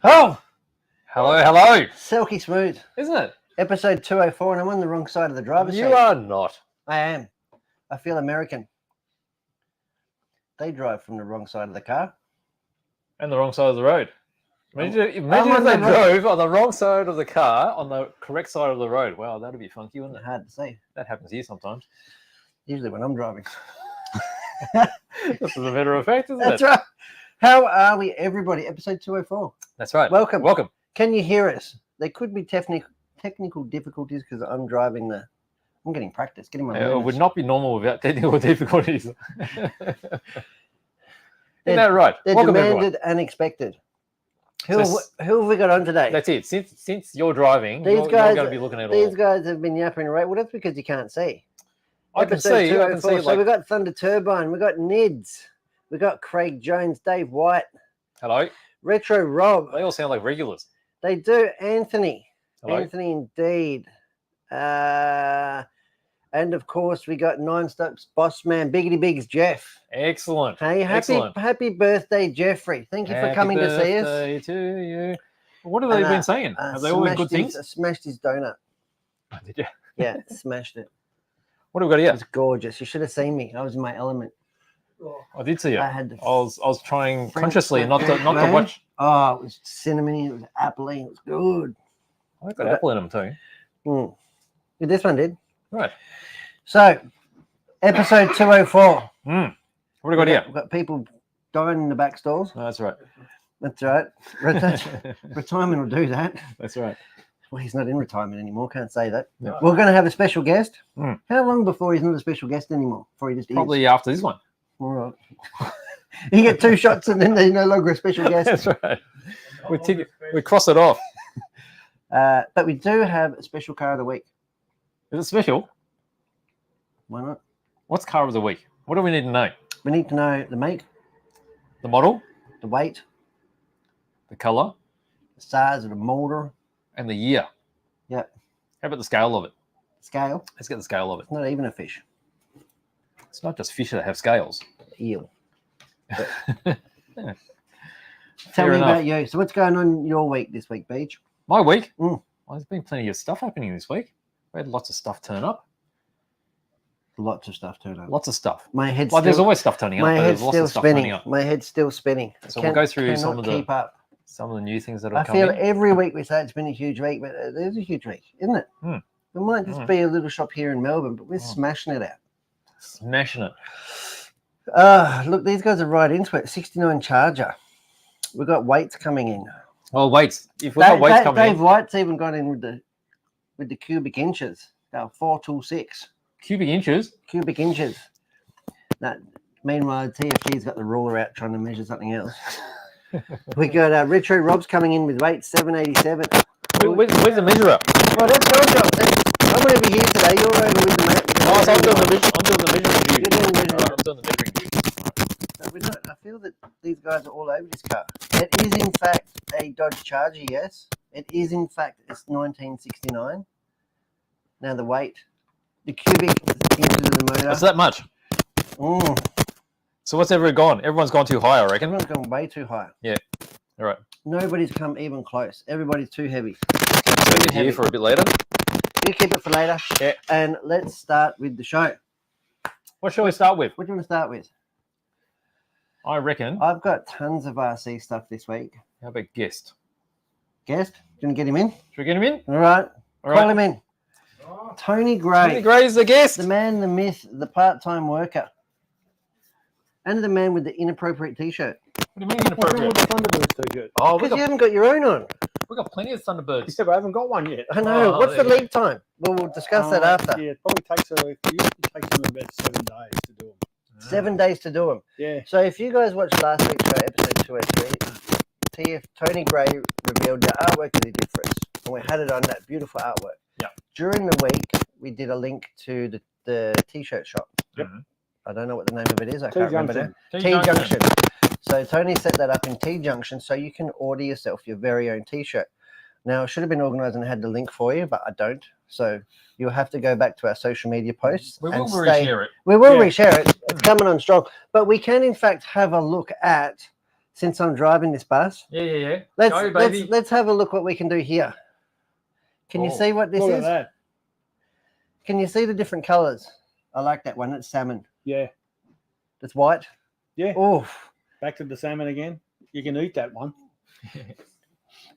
Oh, Hello. silky smooth. Isn't it? Episode 204, and I'm on the wrong side of the driver's seat. You are not. I am. I feel American. They drive from the wrong side of the car. And the wrong side of the road. Imagine if on they the road. drove on the wrong side of the car on the correct side of the road. Wow, that'd be funky, wouldn't it? Hard to say. That happens here sometimes. Usually when I'm driving. This is a matter of fact, isn't That's it? right. How are we, everybody? Episode 204. That's right. Welcome. Can you hear us? There could be technical difficulties because I'm driving the... I'm getting practice, getting my it would not be normal without technical difficulties. Isn't that right? They're Welcome, demanded and expected. Who have we got on today? That's it. Since you're driving, these you're guys going to be looking at these all. guys have been yapping right. Well, that's because you can't see. I can see. So we got Thunder Turbine, we got Nids, we got Craig Jones, Dave White. Hello. Retro Rob. They all sound like regulars. They do. Anthony. Hello. Anthony indeed. And of course we got Non-Stop's boss man, Biggity Bigs Jeff. Excellent. Hey, happy birthday, Jeffrey. Thank you for coming to see us. Happy birthday to you. What have they been saying? Have they all been good things? Smashed his donut. Oh, did you? Yeah, smashed it. What have we got here? It was gorgeous. You should have seen me. I was in my element. I did see it. I was trying consciously not to watch. Oh, it was cinnamony. It was appley. It was good. I got apple in them too. Yeah, this one did. Right. So, episode 204. What have we got here? We've got people dying in the back stalls. Oh, that's right. That's right. Retirement will do that. That's right. Well, he's not in retirement anymore. Can't say that. No. We're going to have a special guest. Mm. How long before he's not a special guest anymore? Before he just Probably is? after this one. All right. You get 2 shots and then they're no longer a special guest. That's right. We cross it off. But we do have a special car of the week. Is it special? Why not? What's car of the week? What do we need to know? We need to know the make, The model, the weight, the color, the size of the motor. and the year. Yep. How about the scale of it? Scale. Let's get the scale of it. It's not even a fish. It's not just fish that have scales. Eel. Yeah. Tell me enough. about you. So what's going on your week this week, Beach? My week? Mm. Well, there's been plenty of stuff happening this week. We had lots of stuff turn up. Lots of stuff turned up. Lots of stuff. My head's Well, there's still, always stuff turning up. my but head's there's lots still of stuff turning spinning. up. My head's still spinning. So we'll go through some of keep up. the new things that have I come feel in. every week we say it's been a huge week, but there's a huge week, isn't it? Mm. It might just be a little shop here in Melbourne, but we're smashing it out. Smashing it. Look, these guys are right into it. 69 Charger. We've got weights coming in. Well, weights. If we've got weights coming Dave in. White's even got in with the cubic inches. They're 426 Cubic inches. cubic inches. Meanwhile, TFG's got the ruler out trying to measure something else. We got Retro Rob's coming in with weight 787. Where's the measurer? Well, that's your job. I'm going to be here today. You're over with the mate. Oh, so I'm doing the measuring view. You're doing the measuring. All right, I'm doing the measuring view. I feel that these guys are all over this car. It is, in fact, a Dodge Charger, yes. It is, in fact, it's 1969. Now, the weight, the cubic inches of the motor. That's that much. So what's gone? Everyone's gone too high, I reckon. Everyone's gone way too high. Yeah. All right. Nobody's come even close. Everybody's too heavy. Leave it here for a bit later. You keep it for later. Yeah. And let's start with the show. What shall we start with? What do you want to start with? I reckon. I've got tons of RC stuff this week. How about guest? Guest? Do you want to get him in? Should we get him in? All right. All Call right. him in. Tony Gray. Tony Gray's the guest. The man, the myth, the part-time worker. And the man with the inappropriate T-shirt. What do you mean inappropriate? The Thunderbirds t-shirt. Oh, Because you haven't got your own on. we got plenty of Thunderbirds. Yeah, but I haven't got one yet. I know. Oh, What's the there you lead time? Well, we'll discuss that after. Yeah, it probably takes it takes them about 7 days to do them. 7 days to do them. Yeah. So if you guys watched last week's show, episode 203, Tony Gray revealed the artwork that he did for us. And we had it on that beautiful artwork. Yeah. During the week, we did a link to the T-shirt shop. Yep. I don't know what the name of it is. I can't remember now. T-Junction. T-Junction. So Tony set that up in T-Junction so you can order yourself your very own T-shirt. Now, I should have been organised and had the link for you, but I don't. So you'll have to go back to our social media posts. We will and reshare it. We will reshare it. It's coming on strong. But we can, in fact, have a look at since I'm driving this bus, Yeah. let's Go, baby. let's have a look what we can do here. Can you Oh, see what this Look at is? that. Can you see the different colours? I like that one. It's salmon. Yeah. It's white. Yeah. Oh, Back to the salmon again. You can eat that one.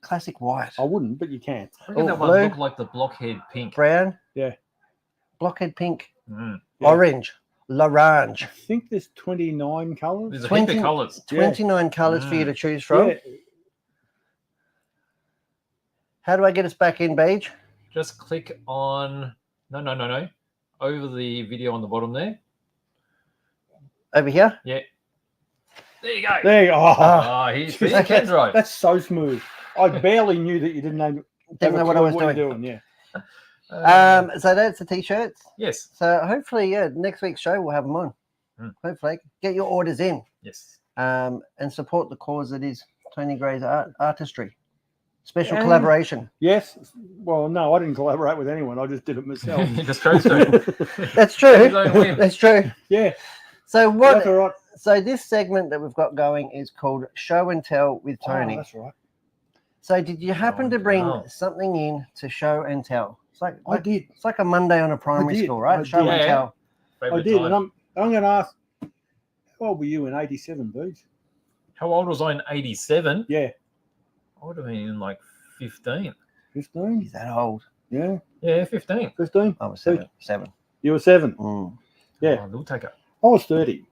classic white. I wouldn't, but you can. I reckon Oh, that one blue. looked like the blockhead pink. Brown. Yeah. Blockhead pink. Mm. Yeah. Orange. L'orange. I think there's 29 colours. There's a 20 heap of colours. 29 colours for you to choose from. Yeah. How do I get us back in, Beige? Just click on no. Over the video on the bottom there. Over here? Yeah. There you go. There you go. Oh, Ah, he Okay. can drive. that's so smooth. I barely knew that you didn't know. Didn't know what I was you're doing. Yeah. So that's the t-shirts. Yes. So hopefully, yeah, next week's show we'll have them on. Hopefully, get your orders in. Yes. And support the cause that is Tony Gray's artistry. Special Yeah. collaboration. Yes. Well, no, I didn't collaborate with anyone. I just did it myself. He just goes to it. That's His true. own whim. That's true. Yeah. So That's what? all right. So this segment that we've got going is called Show and Tell with Tony. Oh, that's right. So did you happen and to bring tell. something in to show and tell? It's like, I did. it's like a Monday on a primary did. school, right? I Show did. and Yeah. tell. I Favourite did. time. And I'm going to ask, how old were you in 87, Beach? How old was I in 87? Yeah. I would have been in like 15. 15? Is that old? Yeah. Yeah, 15. 15? I was seven. Seven. You were 7. Mm. Yeah. Oh, little taker. I was 30.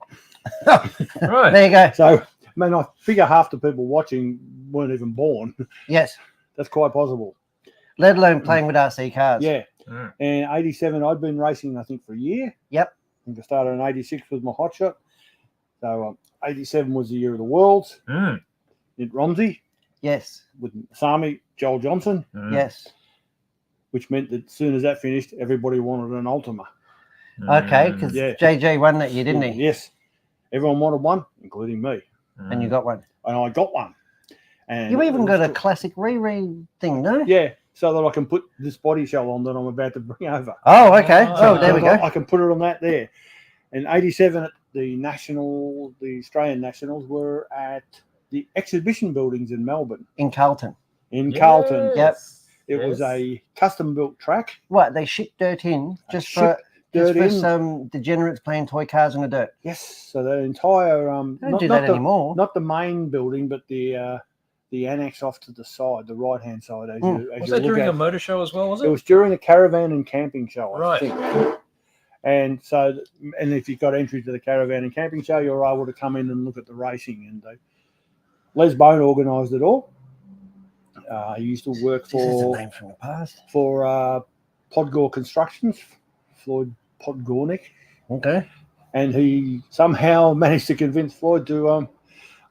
Right. There you go. So, I mean, I figure half the people watching weren't even born. Yes. That's quite possible. Let alone playing with RC cars. Yeah. Mm. And 87, I'd been racing, I think, for a year. Yep. I think I started in 86 with my hotshot. So 87 was the year of the Worlds Mm. in Romsey Yes. with Sami, Joel Johnson, Mm. Yes. which meant that as soon as that finished, everybody wanted an Ultima. Okay, Mm. because Yeah. JJ won that year, didn't he? Yes. Everyone wanted one, including me. And you got one. And I got one. And You even it got was a classic reread thing, no? Yeah, so that I can put this body shell on that I'm about to bring over. Oh, okay. Ah. Oh, there we go. I can put it on that there. In 87, the Australian Nationals were at the exhibition buildings in Melbourne, In Carlton. in Carlton. Yep. It was a custom-built track. What? They shipped dirt in just for Dirt in. some degenerates playing toy cars in the dirt. Yes, so the entire They don't do that anymore. not the main building, but the annex off to the side, the right-hand side. As Mm. you, as Was you that look during at a motor show as well, was it it? was during a caravan and camping show, I Right. think. And so, and if you got entry to the caravan and camping show, you're able to come in and look at the racing. And Les Bone organised it all. He used to work This is a for name from the past. Podgore Constructions, Floyd Podgornick, Okay. and he somehow managed to convince Floyd to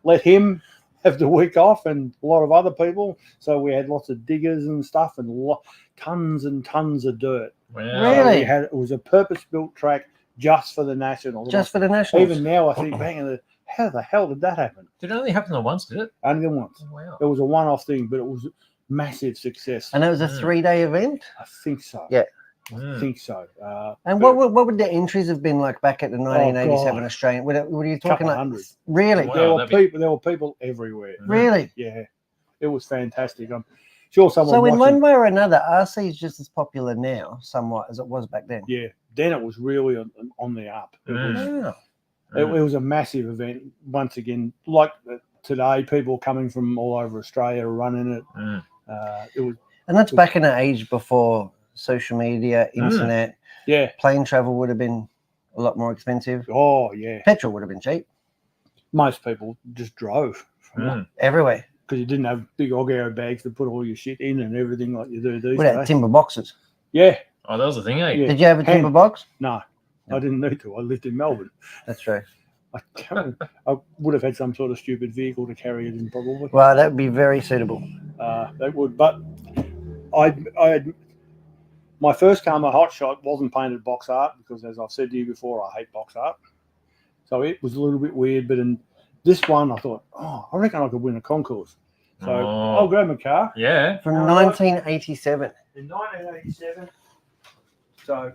let him have the week off and a lot of other people. So we had lots of diggers and stuff and tons and tons of dirt. Wow. Really? It was a purpose-built track just for the Nationals. Just for the Nationals. Even now, I think, bang, how the hell did that happen? Did it only happen once, did it? Only once. Oh, wow. It was a one-off thing, but it was massive success. And it was a 3-day event. I think so. Yeah. I Mm. think so. And but what would the entries have been like back at the 1987 God. Australian? Were you Couple talking like hundred. really? Wow. There were people everywhere. Really? Yeah, it was fantastic. I'm sure someone. So in watching, one way or another, RC is just as popular now, somewhat, as it was back then. yeah, then it was really on the up. It was Wow. It was a massive event. Once again, like today, people coming from all over Australia running it. Mm. It was, And that's back in an age before social media, internet. yeah. Plane travel would have been a lot more expensive. Oh, yeah. Petrol would have been cheap Most people just drove Mm. everywhere. because you didn't have big Ogaro bags to put all your shit in and everything like you do these Without days. timber boxes. Yeah. Oh, that was the thing, eh? Yeah. Did you have a timber Hand- box? No, I didn't need to. I lived in Melbourne. That's true. I would have had some sort of stupid vehicle to carry it in, probably. Well, that would be very suitable. That would, but I had my first car, my hot shot, wasn't painted box art because, as I've said to you before, I hate box art. So it was a little bit weird. But in this one, I thought, oh, I reckon I could win a concourse. So Oh. I'll grab my car Yeah. From All 1987. in 1987. So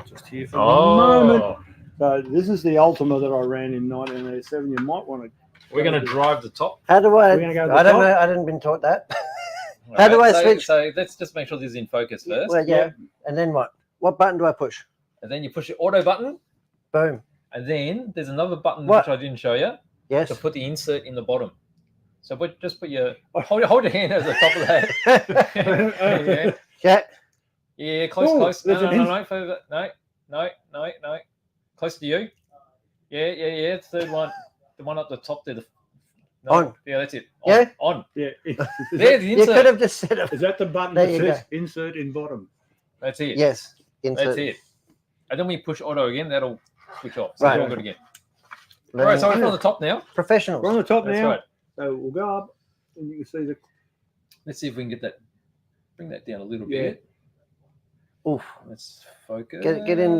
just here for a Oh. moment. So this is the Ultima that I ran in 1987. You might want to We're going to drive the top. How do I? We're gonna go to I the don't top? know. I didn't been taught that. How do I switch? So let's just make sure this is in focus first. Well, yeah. And then what? What button do I push? And then you push the auto button. Boom. And then there's another button What? which I didn't show you Yes. to put the insert in the bottom. So just put your hold your hand over the top of that. Yeah. Yeah, close, Ooh, close. there's No, further. No. Close to you. Yeah. Third one. The one up the top there. No. On. Yeah, that's it. Yeah? On. Yeah. There, the You insert. could have just said it. Is that the button There that you says insert in bottom? That's it. Yes. Insert. That's it. And then we push auto again, that'll switch off. So Right. we're all good again. Let All right, me- so we're on the top now. Professionals. We're on the top That's now. right. So we'll go up and you can see the. Let's see if we can get that. Bring that down a little Yeah. bit. Oof. Let's focus. Get in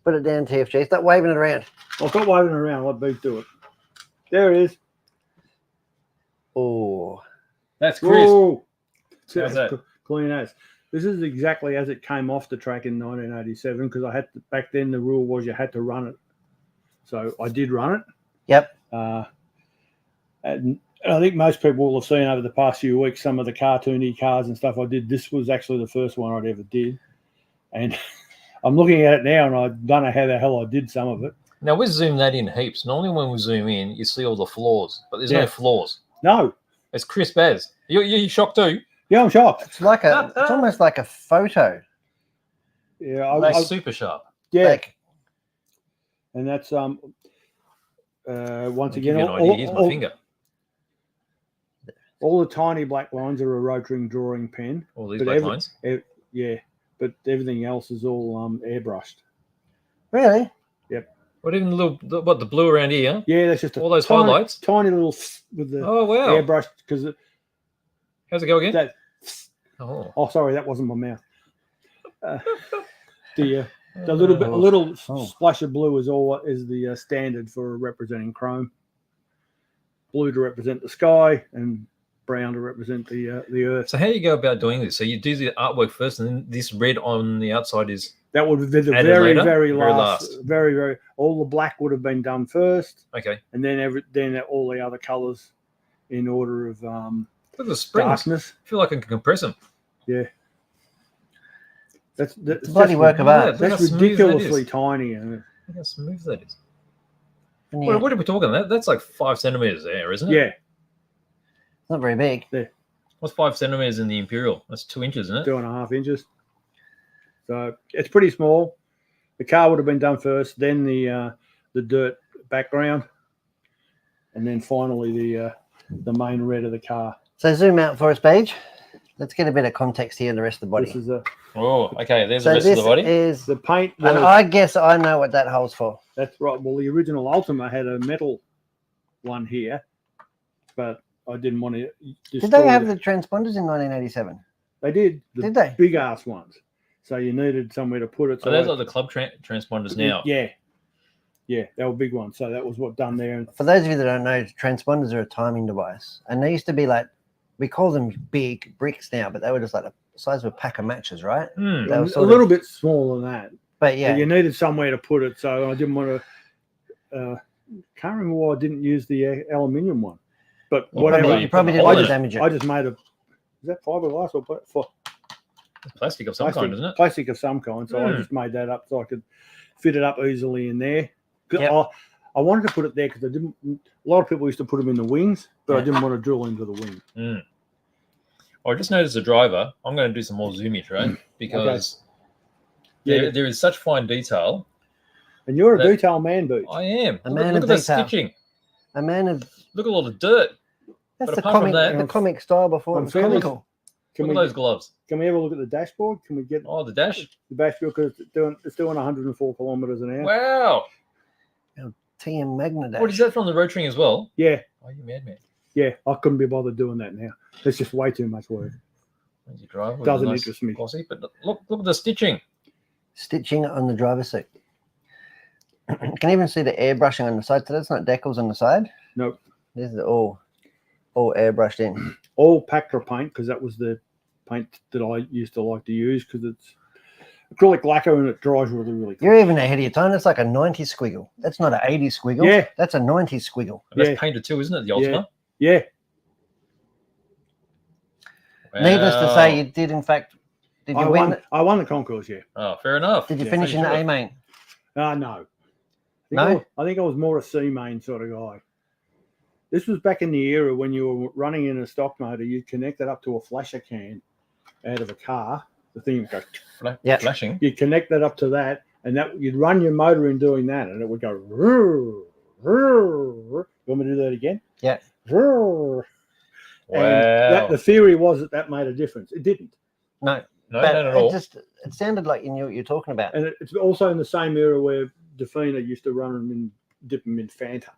Put it down, TFG. Stop waving it around. I'll stop waving around. Let Beef do it. There it is. Oh. That's crisp. Whoa. How's that? Clean as. This is exactly as it came off the track in 1987 because I had to, back then the rule was you had to run it. So I did run it. Yep. And I think most people will have seen over the past few weeks some of the cartoony cars and stuff I did. This was actually the first one I'd ever did. And I'm looking at it now and I don't know how the hell I did some of it. Now we zoom that in heaps. Normally when we zoom in, you see all the flaws, but there's Yeah. no flaws. No. It's crisp as. You shocked too? Yeah, I'm shocked. It's like a. It's almost like a photo. Yeah, Like super sharp. yeah. Like, And that's once I'll give again you an idea. Here's my finger. all the tiny black lines are a rotring drawing pen. All these But black every- lines. Yeah, but everything else is all airbrushed. really? What even the blue around here? Yeah, that's just All those tiny, highlights. tiny little with the Oh wow! airbrush because How's it go again? that. Oh, Sorry, that wasn't my mouth. The little bit, a Oh. little Oh. splash of blue is the standard for representing chrome. Blue to represent the sky, and brown to represent the earth. So how do you go about doing this? So you do the artwork first, and then this red on the outside is That would be the Added very, later? very Very last, very, very. All the black would have been done first, okay. and then all the other colours in order of Look at the springs. darkness. I feel like I can compress them. That's It's a bloody work of Yeah, art. look how That's smooth that ridiculously is. tiny. And Look how smooth that is. And What, yeah, what are we talking? That's like 5 centimeters there, isn't it? yeah, it's not very big. What's 5 centimeters in the Imperial? That's 2 inches, isn't it? 2.5 inches. So it's pretty small. The car would have been done first, then the dirt background, and then finally the main red of the car. So zoom out for us, Paige. Let's get a bit of context here in the rest of the body. This is a Oh, okay. There's So the rest this of the body. is, the paint. and was- I guess I know what that hole's for. That's right. Well, the original Ultima had a metal one here, but I didn't want to. Did they have the transponders in 1987? They did. The Did they? big ass ones. So you needed somewhere to put it. So those are the club transponders now. Yeah, yeah, they were big ones. So that was what done there. For those of you that don't know, transponders are a timing device, and they used to be like, we call them big bricks now, but they were just like the size of a pack of matches, right? Hmm. They were A sort little of- bit smaller than that. But yeah, But you needed somewhere to put it, so I didn't want to. Can't remember why I didn't use the aluminium one, but Well, whatever. you probably didn't I want to just- damage it. I just made a. Is that fiberglass or for Plastic of some plastic? kind, isn't it? Plastic of some kind. So I Hmm. just made that up so I could fit it up easily in there. 'Cause Yep. I wanted to put it there because I didn't. A lot of people used to put them in the wings, but I Yeah. didn't want to drill into the wing. Mm. I just noticed the driver. I'm going to do some more zoomage, right? Because Yeah. there is such fine detail. And you're a That- detail man, Boots. I am. A Look, man look of at the detail. stitching. A man of Look at all the dirt. that's But the apart from comic, that- the comic style before it I'm was fairly- comical. Can Look we at those gloves. can we ever look at the dashboard? Can we get Oh, the dash. the dashboard because it's doing 104 kilometers an hour? Wow. TM Magna dash. What is that from the Rotring as well? Yeah, Oh, you madman. yeah. I couldn't be bothered doing that now. It's just way too much work. There's your driver. with Doesn't the nice interest me. Glossy, but look at the stitching. Stitching on the driver's seat. You can even see the airbrushing on the side. So that's not decals on the side. Nope. This is all airbrushed in. All Pactra paint because that was the paint that I used to like to use because acrylic lacquer and it dries really, really quick. You're even ahead of your time. That's like a 90 squiggle. That's not an 80 squiggle. Yeah. That's a 90 squiggle. And that's Yeah. painted too, isn't it? The Ultima. Yeah. Needless to Wow. say, you did in fact. Did you win? I won the concourse, yeah. Oh, fair enough. Did you Yeah, finish in the sure. A main? No. No? I think I was more a C main sort of guy. This was back in the era when you were running in a stock motor, you'd connect it up to a flasher can out of a car. The thing would go, Yeah. Flashing. you'd connect that up to that, and that you'd run your motor in doing that, and it would go. "Rrr, rrr." You want me to do that again? Yeah. "Rrr." Wow. And the theory was that made a difference. It didn't. No. No, But not at all. it sounded like you knew what you're talking about. And it's also in the same era where Defina used to run them in, dip them in Fanta.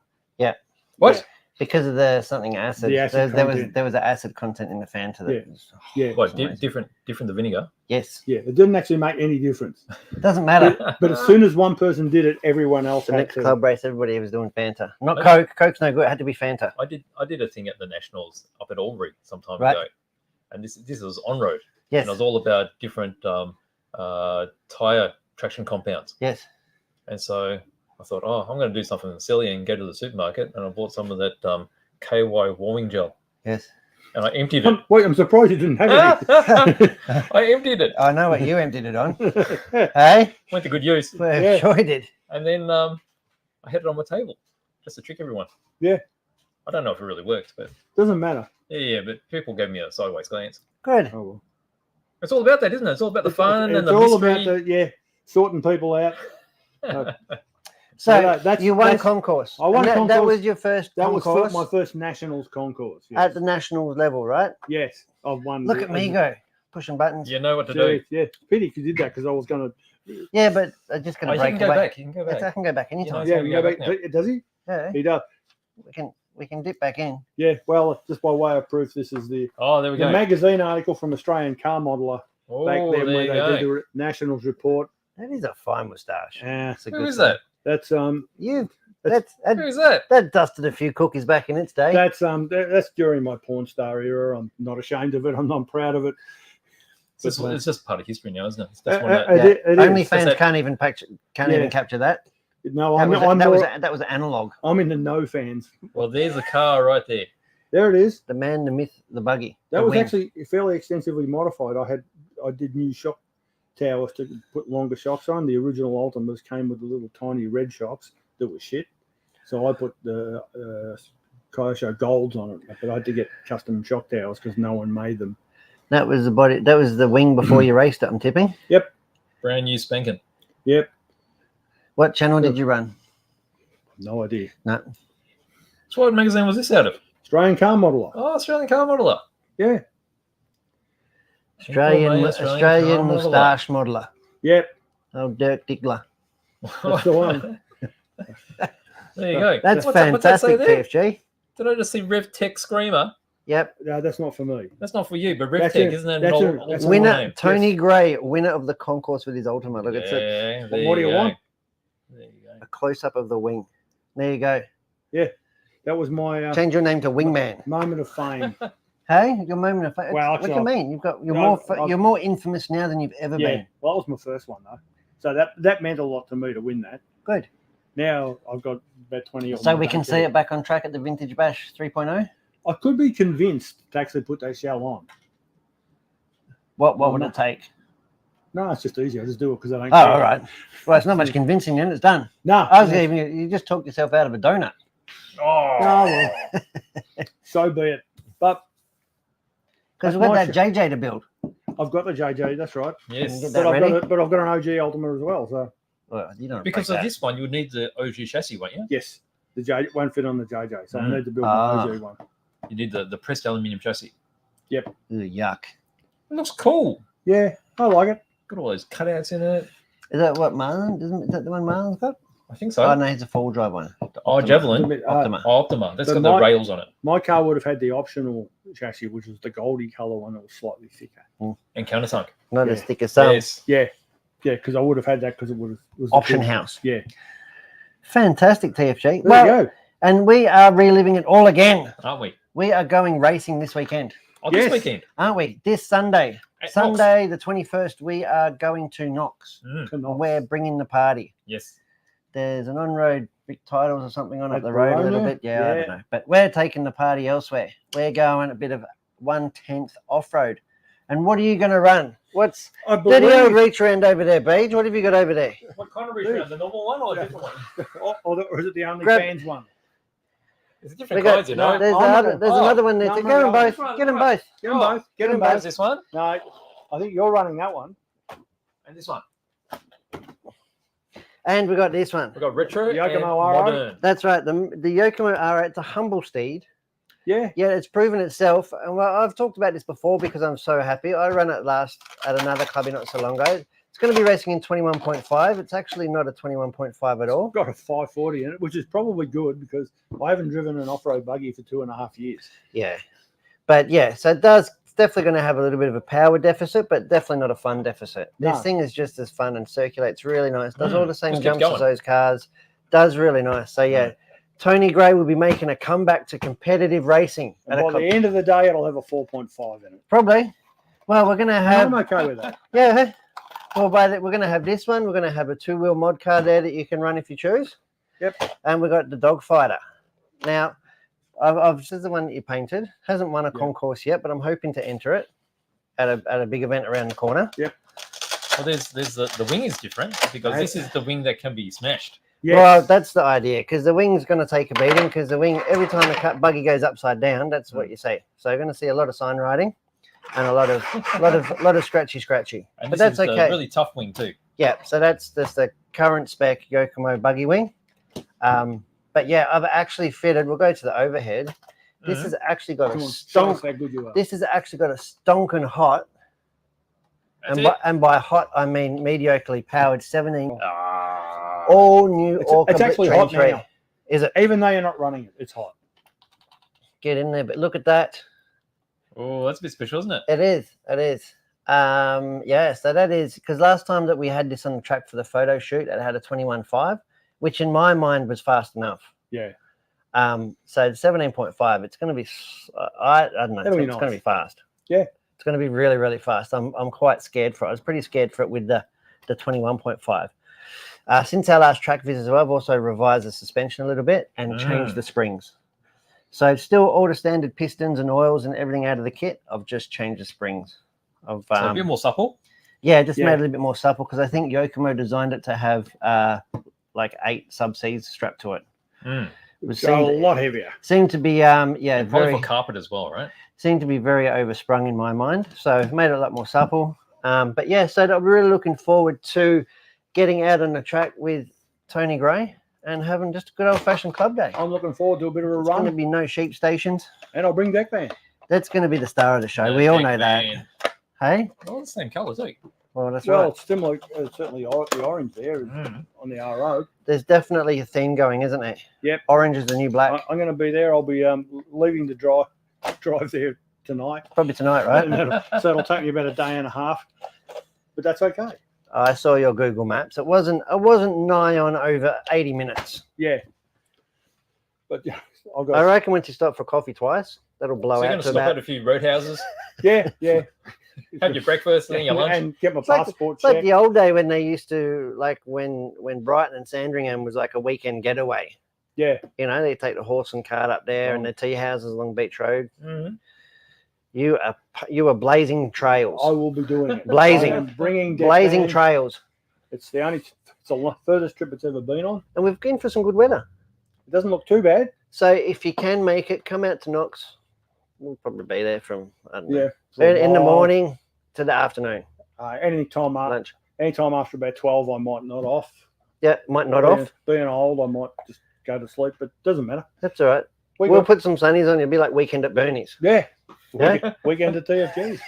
What? Yeah. Because of the something acid. The acid there was content. there was an acid content in the Fanta. That Yeah. was, Yeah. What? amazing. Different the vinegar. Yes. Yeah, it didn't actually make any difference. It doesn't matter. But as soon as one person did it, everyone else The had next to. club race, everybody was doing Fanta. Not Okay. Coke. Coke's no good. It had to be Fanta. I did a thing at the Nationals up at Albury some time Right. ago, and this was on road, Yes. and it was all about different tire traction compounds. Yes. And so I thought, oh, I'm going to do something silly and go to the supermarket, and I bought some of that KY warming gel, Yes. and I emptied it. Wait, I'm surprised you didn't have any. I emptied it. I know what you emptied it on. Hey? Went to good use, Well, Yeah. sure you did. and then I had it on my table just to trick everyone. Yeah. I don't know if it really worked, but Doesn't matter. yeah, but people gave me a sideways glance. Good. Oh, well. It's all about that, isn't it? It's all about the fun and it's the all mystery. about sorting people out. So that's- you won that's- concourse. I won And that concourse. was your first That was concourse my first nationals concourse. Yes. at the nationals level, right? Yes, I've won. Look at me go, pushing buttons. You know what to Yeah, do. yeah. Pity you did that because I was going to. Yeah, but I'm just Oh, going you to can break go away. back. You can go Yes, I back. can go back anytime. Yeah, we we go go back back. Does he? Yeah, He does. we can dip back in. Yeah. Well, just by way of proof, this is the Oh, there we go. magazine article from Australian Car Modeler Oh, back then there where you they go. did the nationals report. That is a fine moustache. That's a Who good is thing. that? That's You. That's- Who is that? That dusted a few cookies back in its day. that's during my porn star era. I'm not ashamed of it. I'm proud of it. It's just part of history now, isn't it? It's just one Uh, of uh, that- it is. Only Just fans that- can't even Yeah. capture that. No, That I'm was, more, that was analog. I'm in the no fans. Well, there's the car right there. There it is. The man, the myth, the buggy. That the was wing. actually fairly extensively modified. I did new shock towers to put longer shocks on. The original Ultimas came with the little tiny red shocks that were shit. So I put the Kyosho golds on it, but I had to get custom shock towers because no one made them. That was the body. That was the wing before you raced it. I'm tipping. Brand new spanking. Yep, What channel did you run? no idea. No. So what magazine was this out of? Australian Car Modeler. Oh, Australian Car Modeler. Yeah, Australian Car Modeler. moustache modeler. yep, Oh, Dirk Diggler. that's the one. There you go. That's What's that say fantastic, there? TFG. Did I just see Rev Tech Screamer? Yep. No, that's not for me. That's not for you, but Rev That's Tech, it. isn't that an That's old, it. old That's school Winner name? Tony Gray, winner of the concourse with his Ultima. Look, it's Yeah, there What do you go. want? There you go. a close up of the wing. There you go. That was my Change your name to Wingman. moment of fame. Hey, your moment of fame. Well, What do you actually, mean? You're no, you're more infamous now than you've ever Yeah, been. well, that was my first one though. So that meant a lot to me to win that. Good. Now I've got about 20 of So them we can back see there. it back on track at the Vintage Bash 3.0. I could be convinced to actually put that shell on. What No, would no. it take? No, it's just easy. I just do it because I don't Oh, care. all right. Well, it's not much convincing then. It's done. No, I was even you just talked yourself out of a donut. Oh, well, so be it. But Because That's we've got my that JJ to build. I've got the JJ. That's right. yes. Get But that I've ready? got I've got an OG Ultima as well. So Well, you don't Because break of that. this one, you would need the OG chassis, won't you? yes, the J won't fit on the JJ. So I Mm. need to build Ah. my OG one. You need the pressed aluminium chassis. Ooh, yuck. It looks cool. Yeah, I like it. Got all those cutouts in it. Is that what Marlon? Is that the one Marlon's got? I think so. Oh no, he's a full drive one. Oh, Javelin. Optima. Optima. That's But got the my- rails on it. My car would have had the optional chassis, which was the goldy color one that was slightly thicker. And countersunk. Not Yeah. as thick as some. Yes. Yeah, because I would have had that because it would have was the Option good- house. Yeah, Fantastic, TFG. there Well, you go. and we are reliving it all again. Aren't we? We are going racing this weekend, Oh, Yes. this weekend. aren't we? This Sunday. Sunday, the 21st, we are going to Knox. We're bringing the party. Yes. There's an on-road Vic Titles or something on up At the road a little Verona? bit. Yeah, I don't know. But we're taking the party elsewhere. We're going a bit of 1/10 off-road. And what are you going to run? What's I dirty old believe. reach around over there, Beej? What have you got over there? What kind of reach around? The normal one or a different one? Or is it the only Grab- fans one? There's We different got- kinds, you know. There's, I'm there's not- another one there. no, Get no, them no, both. this one, Get them right. both. Get them both. Get them There's both. this one No, I think you're running that one. and this one. And we got this one. We've got retro and Yokomo RO. modern. That's right. The Yokomo RO, it's a humble steed. Yeah. Yeah, it's proven itself. And well, I've talked about this before because I'm so happy. I ran it last at another clubby not so long ago. It's going to be racing in 21.5. It's actually not a 21.5 at all. Got a 540 in it, which is probably good because I haven't driven an off-road buggy for 2.5 years. Yeah. But yeah, so it's definitely going to have a little bit of a power deficit, but definitely not a fun deficit. No. This thing is just as fun and circulates really nice. Does all the same just keeps jumps as going. those cars. Does really nice. So yeah, Tony Gray will be making a comeback to competitive racing. And by the end of the day, it'll have a 4.5 in it. Probably. Well, we're going to have... I'm okay with that. Yeah. Well, we're going to have this one. We're going to have a 2-wheel mod car there that you can run if you choose. Yep. And we've got the Dogfighter. Now, this is the one that you painted. Hasn't won a concourse yet, but I'm hoping to enter it at a big event around the corner. Yep. Well, there's the wing is different because this is the wing that can be smashed. Yes. Well, that's the idea because the wing's going to take a beating because the wing, every time the buggy goes upside down, that's what you see. So you're going to see a lot of sign riding and a lot of scratchy. And But this that's is okay. a really tough wing too. Yeah, so that's just the current spec Yokomo buggy wing. But yeah, I've actually fitted. We'll go to the overhead. This has actually got Come a on, show us stonk. how good you are. This has actually got a stonking hot, That's and by hot I mean mediocrely powered 17 Ah. all new Orca. It's actually Train hot 3. now. Is it? Even though you're not running it, it's hot. Get in there, but look at that. Oh, that's a bit special, isn't it? It is. It is. Yeah. So that is because last time that we had this on the track for the photo shoot, it had a 21.5, which in my mind was fast enough. Yeah. So 17.5, it's going to be, I don't know, That'll be it's going to nice. be fast. Yeah. It's going to be really, really fast. I'm quite scared for it. I was pretty scared for it with the 21.5. Since our last track visit as well, I've also revised the suspension a little bit and changed the springs. So still all the standard pistons and oils and everything out of the kit. I've just changed the springs. So a bit more supple. Yeah, just made Yeah. it a little bit more supple because I think Yokomo designed it to have like 8 sub-Cs strapped to it. It was So a lot heavier. seemed to be And probably very for carpet as well, right? seemed to be very oversprung in my mind. So I've made it a lot more supple. But yeah, so I'm really looking forward to getting out on the track with Tony Gray and having just a good old-fashioned club day. I'm looking forward to a bit of a There's going to run, be no sheep stations. and I'll bring Deckman. That's going to be the star of the show. We all know that. Man. Hey? All the same colour too. Well, that's Well, right. it's similar, certainly the orange there on the RO. There's definitely a theme going, isn't there? Yep. Orange is the new black. I'm going to be there. I'll be leaving to drive there tonight. Probably tonight, right? So it'll take me about a day and a half, but that's okay. I saw your Google Maps. It wasn't nigh on over 80 minutes. Yeah. But yeah, I'll go. I reckon once you stop for coffee twice, that'll blow So you're out going to to stop about... at a few roadhouses, Yeah. have your breakfast, and then your lunch. And get my It's like- passport It's like checked. the old day when they used to, like when Brighton and Sandringham was like a weekend getaway. Yeah. You know, they take the horse and cart up there and the tea houses along Beach Road. Mhm. You are blazing trails. I will be doing it. Blazing. I am bringing Blazing Deckman. trails. It's the furthest trip it's ever been on. And we've been for some good weather. It doesn't look too bad. So if you can make it, come out to Knox. We'll probably be there from, I don't know, Yeah. in the morning to the afternoon. Anytime Lunch. after about 12, I might not off. Yeah, might not off. Being old, I might just go to sleep, but it doesn't matter. That's all right. We We'll got- put some sunnies on. You'll be like weekend at Bernie's. yeah. Yeah? Weekend at TFG's.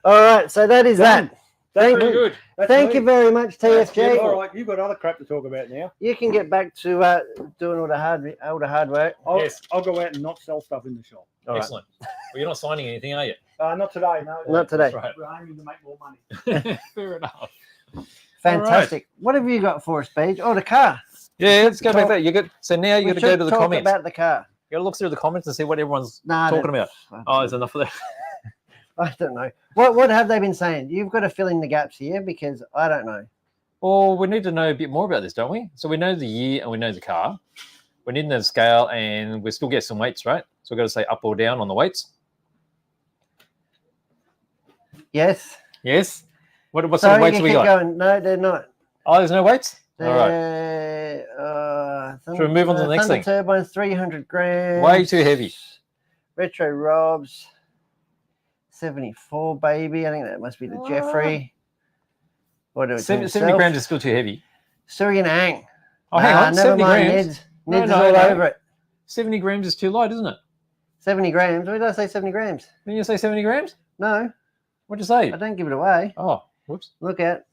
All right. So that is Done. that. That's Very me. good. That's Thank me. you very much, That's TFG. good. All right, you've got other crap to talk about now. You can get back to doing all the hard work. I'll go out and not sell stuff in the shop. All right. Excellent. Well, you're not signing anything, are you? Not today, no. Not today. That's right. We're aiming to make more money. Fair enough. Fantastic. What have you got for us, Paige? Oh, the car. Yeah, let's go back Talk- there. You got so now you We got to go should to the talk comments. about the car. You got to look through the comments and see what everyone's Nah, talking about. Oh, there's enough of that. I don't know. What have they been saying? You've got to fill in the gaps here because I don't know. Well, we need to know a bit more about this, don't we? So we know the year and we know the car. We need to know the scale, and we still get some weights, right? So we've got to say up or down on the weights. Yes. Yes. What sort Sorry, of weights you have we keep got? going. No, they're not. Oh, there's no weights? All right. Should we move on to the next thing? Turbines, 300 grams. Way too heavy. Retro Robs, 74, baby. I think that must be the Jeffrey. What do we 70 grams is still too heavy. Surian Ang. Oh, hang on. Never 70 mind, grams. Ned's No, all no. over it. 70 grams is too light, isn't it? 70 grams. Why did I say 70 grams? Didn't you say 70 grams? No, What'd you say? I don't give it away. Oh, whoops. Look at.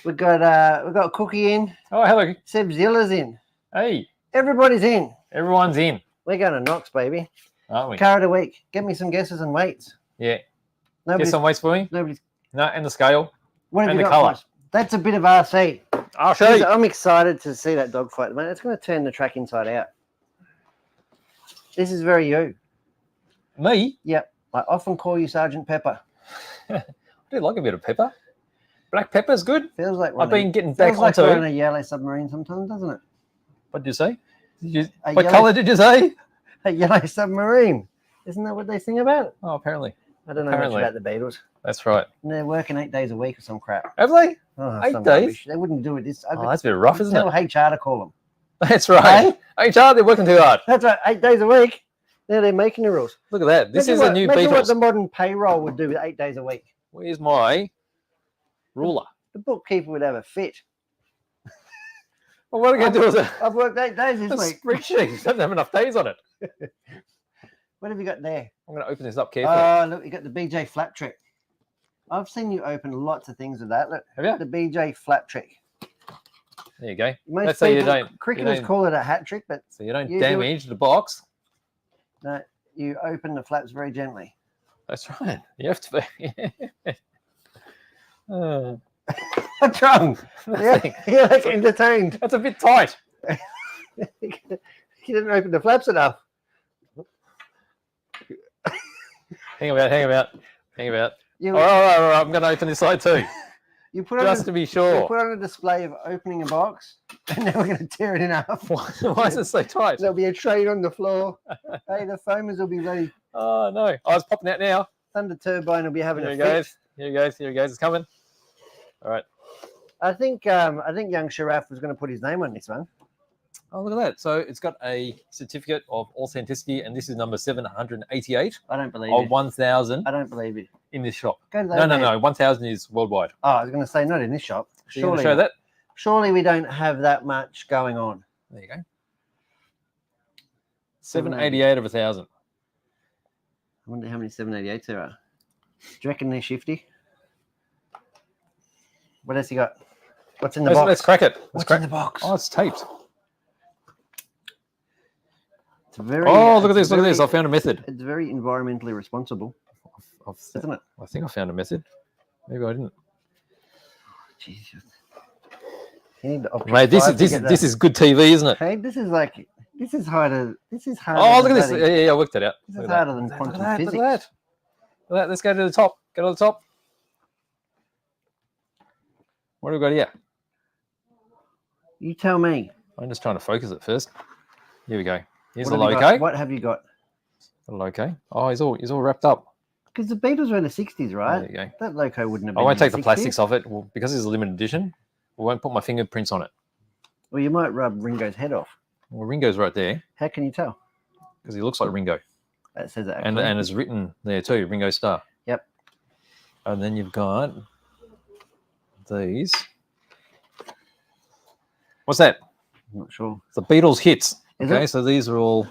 We've got Cookie in. Oh, hello. Seb Zilla's in. Hey, Everybody's in. everyone's in, We're going to Knox, baby. aren't we? Car of the week. Get me some guesses and weights. Yeah. Get Nobody's. some weights for me? Nobody's. No, and the scale. What have and you the got? colour. For us? That's a bit of RC. I'll show you. I'm excited to see that dogfight, man. It's going to turn the track inside out. This is very you. Me? Yep. I often call you Sergeant Pepper. I do like a bit of pepper. Black pepper's good. Feels like I've been getting back feels like onto we're it. on a yellow submarine sometimes, doesn't it? What did you say? A What yellow- colour did you say? A yellow submarine. Isn't that what they sing about? Oh, apparently. I don't know Apparently. much about the Beatles. That's right. And they're working 8 days a week or some crap. Have they? Oh, 8 some days? rubbish. They wouldn't do it. Oh, that's a bit rough, isn't it? Tell HR to call them. That's right. HR, they're working too hard. That's right. 8 days a week. Now they're making the rules. Look at that. This is Imagine a new imagine what Beatles. the modern payroll would do with 8 days a week. Where's my ruler? The bookkeeper would have a fit. Well, what are we going to do with it? I've worked 8 days A this week. spreadsheet. It doesn't have enough days on it. What have you got there? I'm going to open this up carefully. Oh, look, you got the BJ flat trick. I've seen you open lots of things with that. Look, Have you? the BJ flat trick. There you go. Most That's so you people- don't. Cricketers don't- call it a hat trick, but So you don't you do it- damage the box. no, you open the flaps very gently. That's right. You have to be. Oh, What's wrong? nothing. You're like entertained. That's a bit tight. You didn't open the flaps enough. Hang about. You, All right. I'm going to open this side too, you put on just a, to be you sure. put on a display of opening a box, and then we're going to tear it in half. Why is it so tight? There'll be a train on the floor. Hey, the foamers will be ready. Oh no! I was popping out now. Thunder Turbine will be having Here a it fit. goes. Here it goes. It's coming. All right. I think young Sharaf was going to put his name on this one. Oh, look at that. So it's got a certificate of authenticity, and this is number 788 I don't believe of it. 1,000 I don't believe it. in this shop. Go to those names. No. 1,000 is worldwide. Oh, I was going to say not in this shop. So you want to Surely, show that? surely we don't have that much going on. There you go. 788 of 1,000. I wonder how many 788s there are. Do you reckon they're shifty? What else you got? What's in the box? Let's crack it. Let's What's crack. in the box? Oh, it's taped. It's very. Oh, look at it's this. Look at very- this. I found a method. It's very environmentally responsible, isn't it? I think I found a method. Maybe I didn't. Jesus. You need the option Mate, this five to is get this that. is good TV, isn't it? Hey, this is harder. This is harder. Oh, look than at this. bloody- Yeah, I worked it out. This Look is at that. harder than Look at quantum that, physics. Look at that. Look at that. Let's go to the top. Go to the top. What do we got here? You tell me. I'm just trying to focus it first. Here we go. Here's What the have you loco. got? What have you got? The loco. Oh, he's all wrapped up. Because the Beatles were in the 60s, right? There you go. That loco wouldn't have I been. won't in take the 60s. plastics off it because it's a limited edition. We won't put my fingerprints on it. Well, you might rub Ringo's head off. Well, Ringo's right there How can you tell? because he looks like Ringo, That says that. and actually. it's written there too, Ringo Starr. Yep. And then you've got these. What's that? I'm not sure. The Beatles hits. Is Okay, it? so these are all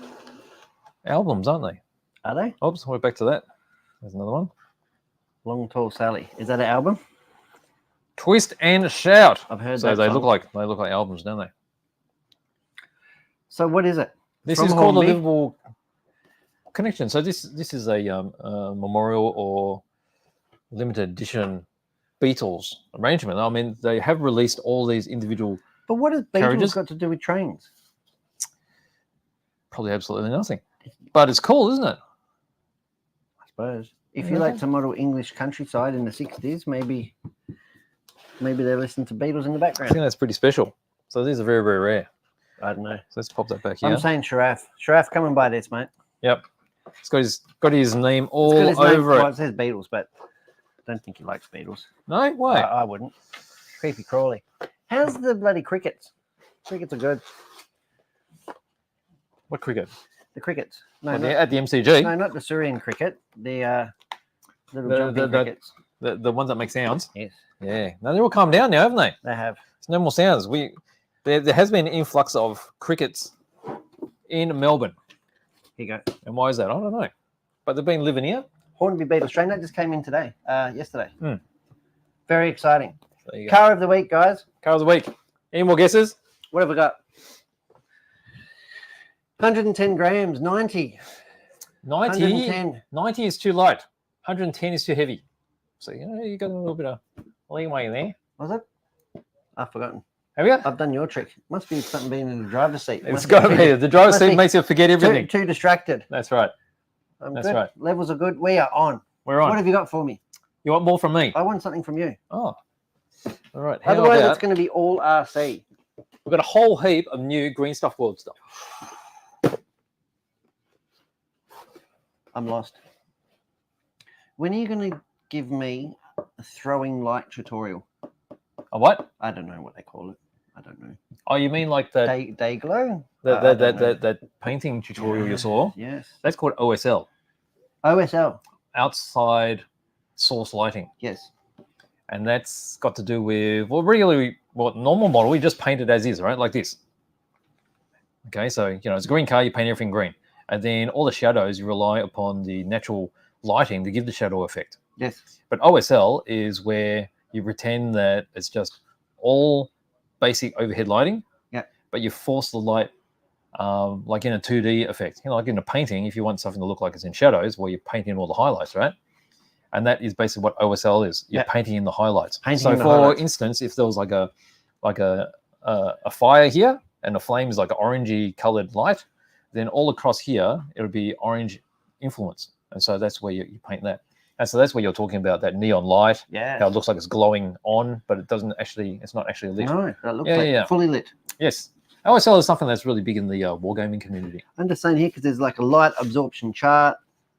albums, aren't they? Are they? Oops, we're back to that. There's another one. Long Tall Sally. Is that an album? Twist and Shout. I've heard So that. they song. look like albums, don't they? So what is it? This From is called the Hornby? Liverpool Connection. So this is a memorial or limited edition Beatles arrangement. I mean, they have released all these individual, But what has Beatles Carriages? got to do with trains? probably absolutely nothing. But it's cool, isn't it? I suppose. if you like to model English countryside in the 60s, maybe they listen to Beatles in the I background. think that's pretty special. So these are very, very rare. I don't know. So let's pop that back here. I'm saying Sharaf. Sharaf, come and buy this, mate. Yep. It's got his name all It's got his name- over well, it. it says Beatles, but I don't think he likes Beatles. No? Why? I wouldn't. Creepy crawly. How's the bloody crickets? Crickets are good. What cricket? The crickets. No, At not, the MCG? no, not the Syrian cricket. The little The- jumping the- crickets. The ones that make sounds? Yes, Yeah. No, they're all calmed down now, haven't they? they have. There's no more sounds. There has been an influx of crickets in Melbourne. Here you go. And why is that? I don't know. But they've been living here. Hornby beetle strain that just came in today. Yesterday. Hmm. Very exciting. There you go. Car of the week, guys. Car of the week. Any more guesses? What have we got? 110 grams, 90. 90. 110. 90 is too light. 110 is too heavy. So, you got a little bit of leeway there. Was it? I've forgotten. Have you? I've done your trick. Must be something being in the driver's seat. It's Must got to too- be. The driver's must seat be makes you forget everything. Too distracted. That's right. I'm That's good. right. Levels are good. We are on. We're on. What have you got for me? You want more from me? I want something from you. Oh. All right. How Otherwise, about it's going to be all RC. we've got a whole heap of new Green Stuff World stuff. I'm lost. When are you going to give me a throwing light tutorial? A what? I don't know what they call it. I don't know. Oh, you mean like the Day glow? I don't know. that painting tutorial you saw? Yes. That's called OSL, OSL. outside source lighting. Yes. And that's got to do with, normal model, we just paint it as is, right? Like this. Okay, so, it's a green car, you paint everything green. And then all the shadows, you rely upon the natural lighting to give the shadow effect. Yes. But OSL is where you pretend that it's just all basic overhead lighting. Yeah. But you force the light, like in a 2D effect. Like in a painting, if you want something to look like it's in shadows, well, you're painting all the highlights, right? And that is basically what OSL is. You're painting in the highlights. Painting so, in the for highlights. instance, if there was like a fire here and the flame is like an orangey colored light, then all across here it'll be orange influence, and so that's where you paint that. And so that's where you're talking about that neon light. Yeah. How it looks like it's glowing on, but it's not actually lit. No, that looks like fully lit. Yes. OSL is something that's really big in the wargaming community. I'm just saying here because there's like a light absorption chart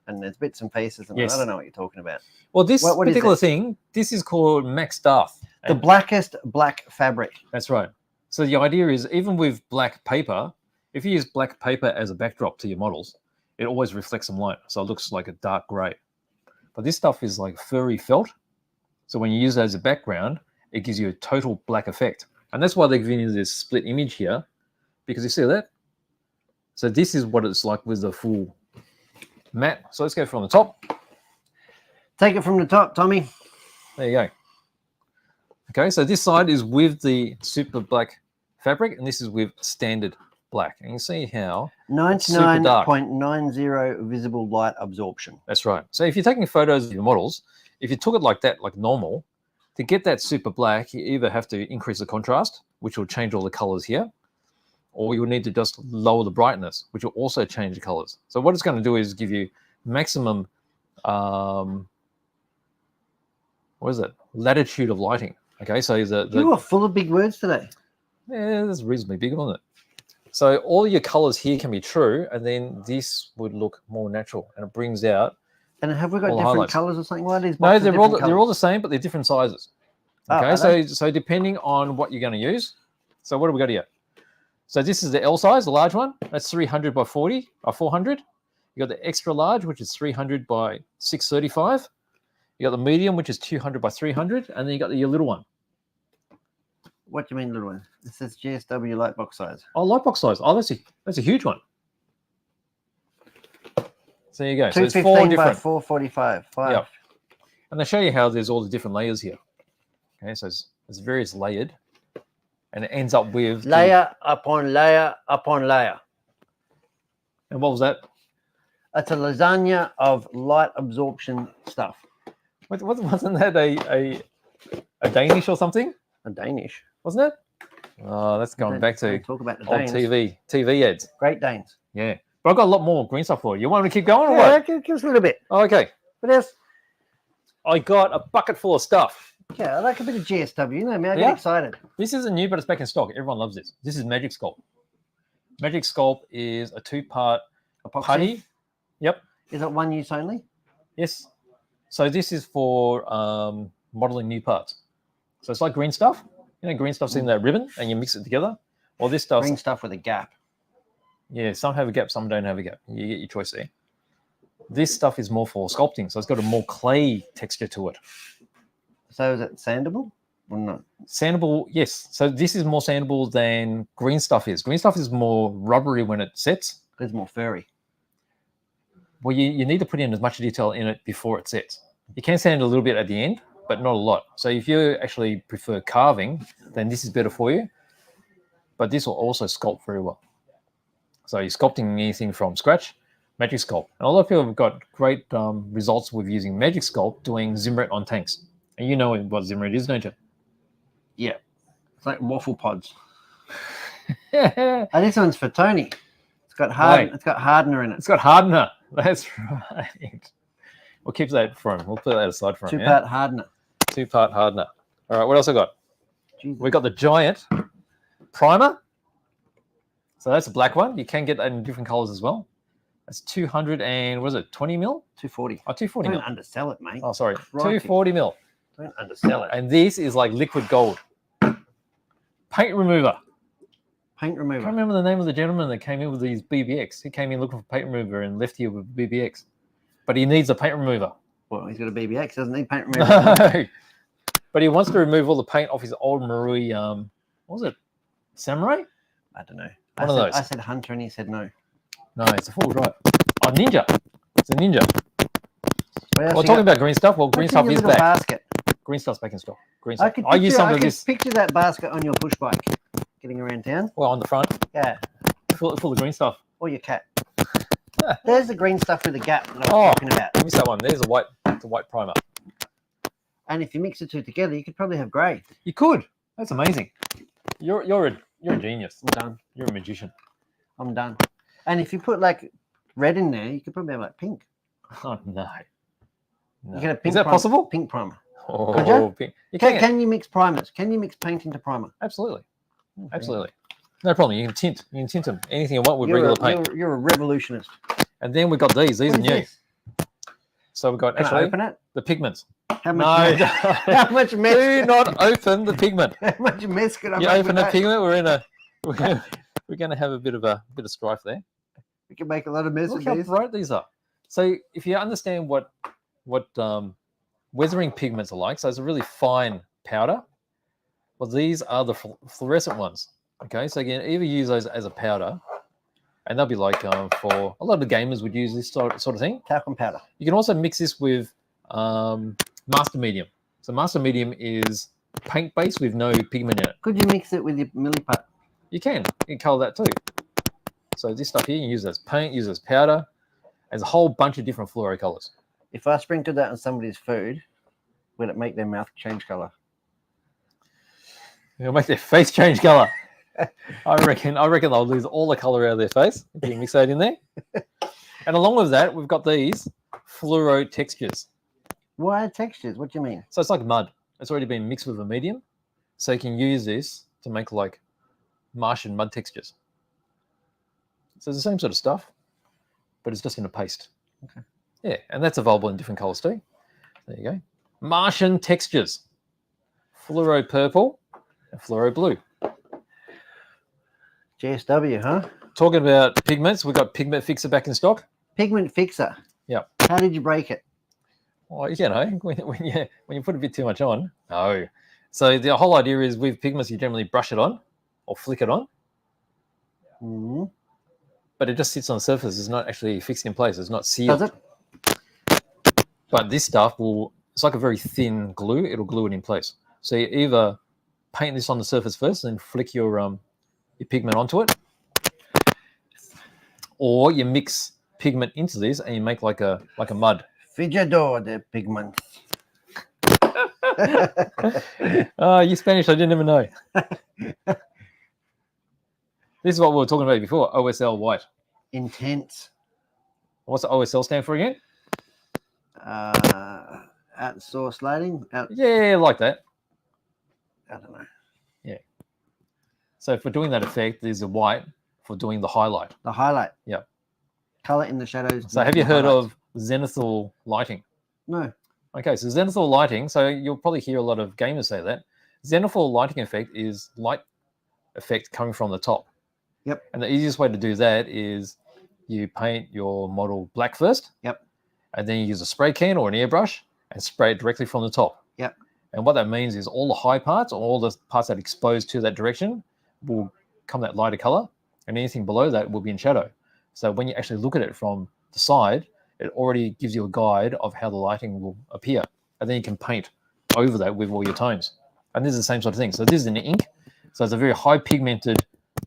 and there's bits and pieces and Yes. I don't know what you're talking about. Well, this What is particular it? thing, this is called Max Darth. The blackest black fabric. That's right. So the idea is, even with black paper, if you use black paper as a backdrop to your models, it always reflects some light. So it looks like a dark gray. But this stuff is like furry felt. So when you use it as a background, it gives you a total black effect. And that's why they're giving you this split image here, because you see that? So this is what it's like with the full matte. So let's go from the top. Take it from the top, Tommy. There you go. Okay, so this side is with the super black fabric, and this is with standard black. And you can see how super dark. 99.90 visible light absorption. That's right. So if you're taking photos of your models, if you took it like that, like normal, to get that super black, you either have to increase the contrast, which will change all the colors here, or you will need to just lower the brightness, which will also change the colors. So what it's going to do is give you maximum, latitude of lighting. Okay, so You are full of big words today. yeah, that's reasonably big, isn't it? So all your colors here can be true, and then this would look more natural, and it brings out. And have we got All the different highlights. colours or something? Why are these No, boxes they're different all colours? the same, but they're different sizes. Oh, Okay, are they? so depending on what you're going to use. So what do we got here? So this is the L size, the large one. That's 300 by 40 or 400. You got the extra large, which is 300 by 635. You got the medium, which is 200 by 300, and then you got your little one. What do you mean, little one? It says GSW light box size. Oh, light box size. Oh, that's a huge one. So there you go. So it's 4 215 by different. 445. Five. Yeah. And they show you how there's all the different layers here. Okay, so it's various layered, and it ends up with Layer upon layer upon layer. And what was that? It's a lasagna of light absorption stuff. Wasn't that a Danish or something? A Danish. Wasn't it? Oh, that's going back to Don't talk about the old Danes. TV ads. Great Danes. Yeah, but I've got a lot more green stuff for you. You want me to keep going or Yeah, what? give us a little bit. Oh, okay. What else? I got a bucket full of stuff. Yeah, I like a bit of GSW. You know me, I get Yeah. excited. This isn't new, but it's back in stock. Everyone loves this. This is Magic Sculpt. Magic Sculpt is a 2-part Epoxy. putty. Yep. Is it one use only? Yes. So this is for modeling new parts. So it's like green stuff. You know, green stuff's in that ribbon, and you mix it together. Or this stuff. Green stuff with a gap. Yeah, some have a gap, some don't have a gap. You get your choice there. This stuff is more for sculpting, so it's got a more clay texture to it. So is it sandable or not? Sandable, yes. So this is more sandable than green stuff is. Green stuff is more rubbery when it sets. It's more furry. Well, you need to put in as much detail in it before it sets. You can sand a little bit at the end, but not a lot. So if you actually prefer carving, then this is better for you. But this will also sculpt very well. So you're sculpting anything from scratch, Magic Sculpt. And a lot of people have got great results with using Magic Sculpt doing Zimmerit on tanks. And you know what Zimmerit is, don't you? Yeah. It's like waffle pods. It's And this one's for Tony. It's got hardener in it. got hardener. That's right. We'll keep that for him. We'll put that aside for him. Two-part hardener. 2-part hardener. All right, what else I got? Jesus. We got the giant primer. So that's a black one. You can get that in different colors as well. That's 200 and, what is it, 20 mil? 240. Oh, 240 Don't mil. undersell it, mate. Oh, sorry, Crikey. 240 mil. Don't undersell it. And this is like liquid gold. Paint remover. Paint I remover. can't remember the name of the gentleman that came in with these BBX. He came in looking for paint remover and left here with BBX. But he needs a paint remover. Well, he's got a BBX, doesn't he? Paint remover. No. But he wants to remove all the paint off his old Marui, what was it? Samurai? I don't know. One of those. I said Hunter and he said no. No, it's a full drive. Oh, Ninja. It's a Ninja. What else We're you talking got? about green stuff. Well, green What's in stuff your is little back. basket? Green stuff's back in stock. Green I stuff. could I use some of this. picture that basket on your push bike getting around town. Well, on the front, Yeah. full of green stuff. Or your cat. There's the green stuff with the gap that I was Oh. talking about. I missed that one. There's a white primer. And if you mix the two together, you could probably have grey. You could. That's amazing. You're a genius. I'm done. You're a magician. I'm done. And if you put like red in there, you could probably have like pink. Oh no. No. You can have pink Is that primer, possible? Pink primer. Oh, Could you? pink. You can. Can you mix primers? Can you mix paint into primer? Absolutely. Absolutely. No problem. You can tint. You can tint them. Anything you want with regular paint. You're a revolutionist. And then we've got these. These What are is new. this? So we've got Can I actually open it? the pigments. How No, much? don't. How much mess? Do not open the pigment. How much mess could I You make open with the that? pigment, we're going to have a bit of strife there. We can make a lot of mess Look with how these. bright these are. So if you understand what weathering pigments are like, so it's a really fine powder. Well, these are the fluorescent ones. Okay, so you can either use those as a powder, and they'll be like for a lot of the gamers would use this sort of thing. Talcum powder. You can also mix this with master medium. So master medium is paint base with no pigment in it. Could you mix it with your milliput? You can color that too. So this stuff here, you can use as paint, use as powder. There's a whole bunch of different fluoro colors. If I sprinkled that on somebody's food, would it make their mouth change color? It'll make their face change color. I reckon they'll lose all the color out of their face if you mix that in there. And along with that, we've got these fluoro textures. Why textures? What do you mean? So it's like mud. It's already been mixed with a medium. So you can use this to make like Martian mud textures. So it's the same sort of stuff, but it's just in a paste. Okay. Yeah, and that's available in different colors too. There you go. Martian textures. Fluoro purple and fluoro blue. GSW, huh? Talking about pigments, we've got Pigment Fixer back in stock. Pigment fixer. Yep. How did you break it? Well, you know, when you put a bit too much on. No. So the whole idea is with pigments, you generally brush it on or flick it on, Mm-hmm. but it just sits on the surface. It's not actually fixed in place. It's not sealed. Does it? But this stuff it's like a very thin glue. It'll glue it in place. So you either paint this on the surface first and then flick your pigment onto it, or you mix pigment into this and you make like a mud. Fijador de pigment. Oh, you Spanish, I didn't even know. This is what we were talking about before, OSL white. Intense. What's the OSL stand for again? outsourced lighting. Yeah, like that. I don't know. So for doing that effect, there's a white for doing the highlight. The highlight. Yep. Color in the shadows. So have you making heard highlights. of zenithal lighting? No. Okay, so zenithal lighting, so you'll probably hear a lot of gamers say that. Zenithal lighting effect is light effect coming from the top. Yep. And the easiest way to do that is you paint your model black first. Yep. And then you use a spray can or an airbrush and spray it directly from the top. Yep. And what that means is all the high parts, or all the parts that are exposed to that direction, will come that lighter color, and anything below that will be in shadow. So when you actually look at it from the side, it already gives you a guide of how the lighting will appear. And then you can paint over that with all your tones. And this is the same sort of thing. So this is an ink. So it's a very high pigmented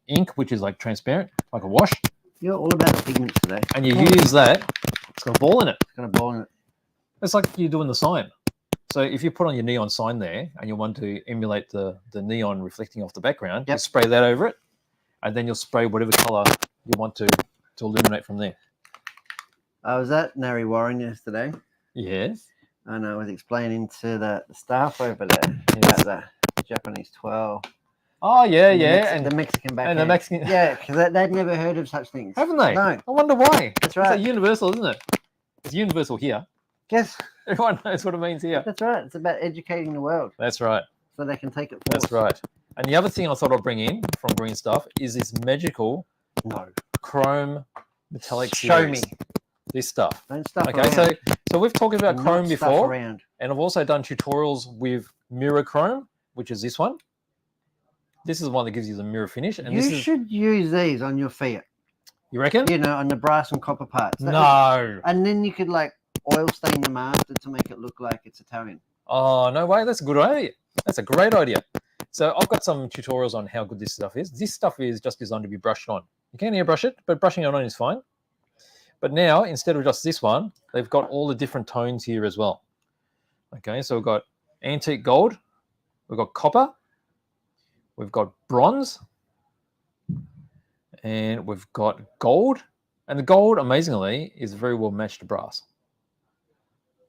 ink, which is like transparent, like a wash. You're all about the pigments today. And you use that, it's got a ball in it. It's got a ball in it. It's like you're doing the sign. So if you put on your neon sign there and you want to emulate the neon reflecting off the background, you spray that over it, and then you'll spray whatever color you want to illuminate from there. I was at Narry Warren yesterday, Yes. and I was explaining to the staff over there about the Japanese 12. Oh, yeah, and yeah. the Mexican backhand. And the Mexican. Yeah, because they'd never heard of such things. Haven't they? No. I wonder why. That's right. It's universal, isn't it? It's universal here. Yes, Everyone knows what it means here. that's right. It's about educating the world That's right. so they can take it forward. That's right. And the other thing I thought I'd bring in from Green Stuff is this magical No. chrome metallic Show series. me. This stuff. Don't stuff Okay, around. so we've talked about Do chrome not stuff before, around. and I've also done tutorials with mirror chrome, which is this one. This is the one that gives you the mirror finish. And You this is, should use these on your Fiat, you reckon? you know, on the brass and copper parts. That No. and then you could like oil stain them after to make it look like it's Italian. Oh, no way. That's a good idea. That's a great idea. So I've got some tutorials on how good this stuff is. This stuff is just designed to be brushed on. You can airbrush it, but brushing it on is fine. But now, instead of just this one, they've got all the different tones here as well. Okay, so we've got antique gold, we've got copper, we've got bronze, and we've got gold. And the gold, amazingly, is very well matched to brass.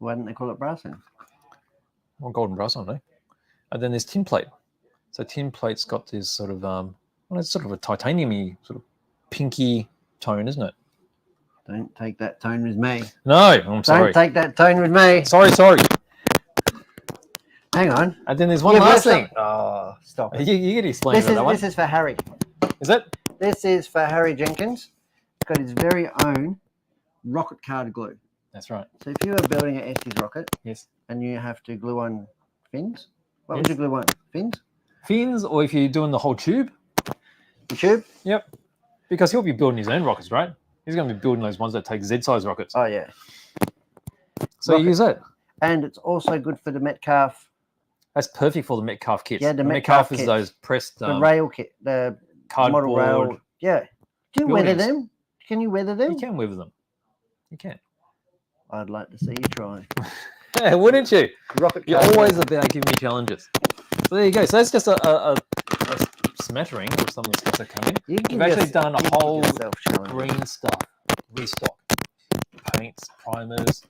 Why didn't they call it brass then? Well, gold and brass, aren't they? And then there's tin plate. So tin plate's got this sort of, well, it's sort of a titanium-y, sort of pinky tone, isn't it? Don't take that tone with me. No, I'm sorry. Don't take that tone with me. Sorry. Hang on. And then there's one You've last left thing. Oh, stop it. You get to explain This about that one. is for Harry. Is it? This is for Harry Jenkins. He's got his very own rocket card glue. That's right. So if you are building an Estes rocket Yes. and you have to glue on fins, what Yes. would you glue on? Fins? Fins, or if you're doing the whole tube. The tube? Yep. Because he'll be building his own rockets, right? He's going to be building those ones that take Z-size rockets. Oh, yeah. So you use that. And it's also good for the Metcalf, That's perfect for the Metcalf kits. Yeah, the Metcalf is Metcalf those pressed the rail kit, the cardboard. model rail. Yeah. Do you weather buildings. them? Can you weather them? You can weather them. You can. I'd like to see you try. Yeah, wouldn't you? Rocket You're card always glue. about giving me challenges. So there you go. So that's just a smattering of some of the stuff that come in. You give We've actually yourself- done a you give whole yourself challenge. green stuff, restock, paints, primers,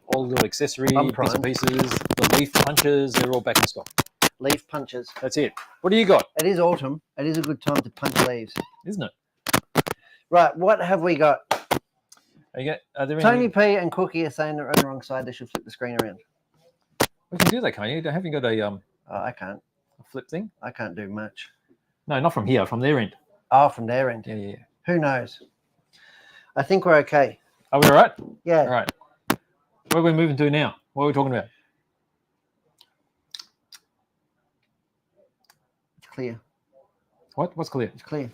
all the little accessories, bits and Unprimed. pieces, the leaf punches, they're all back in stock. Leaf punches. That's it. What do you got? It is autumn. It is a good time to punch leaves. Isn't it? Right, what have we got? Are there Tony any, P and Cookie are saying they're on the wrong side. They should flip the screen around. we can do that, can't you? Haven't you got a Oh, I can't. flip thing? I can't do much. No, not from here, from their end. Oh, from their end. Yeah. Who knows? I think we're okay. Are we all right? Yeah. All right. Where are we moving to now? What are we talking about? It's clear. What's clear? It's clear.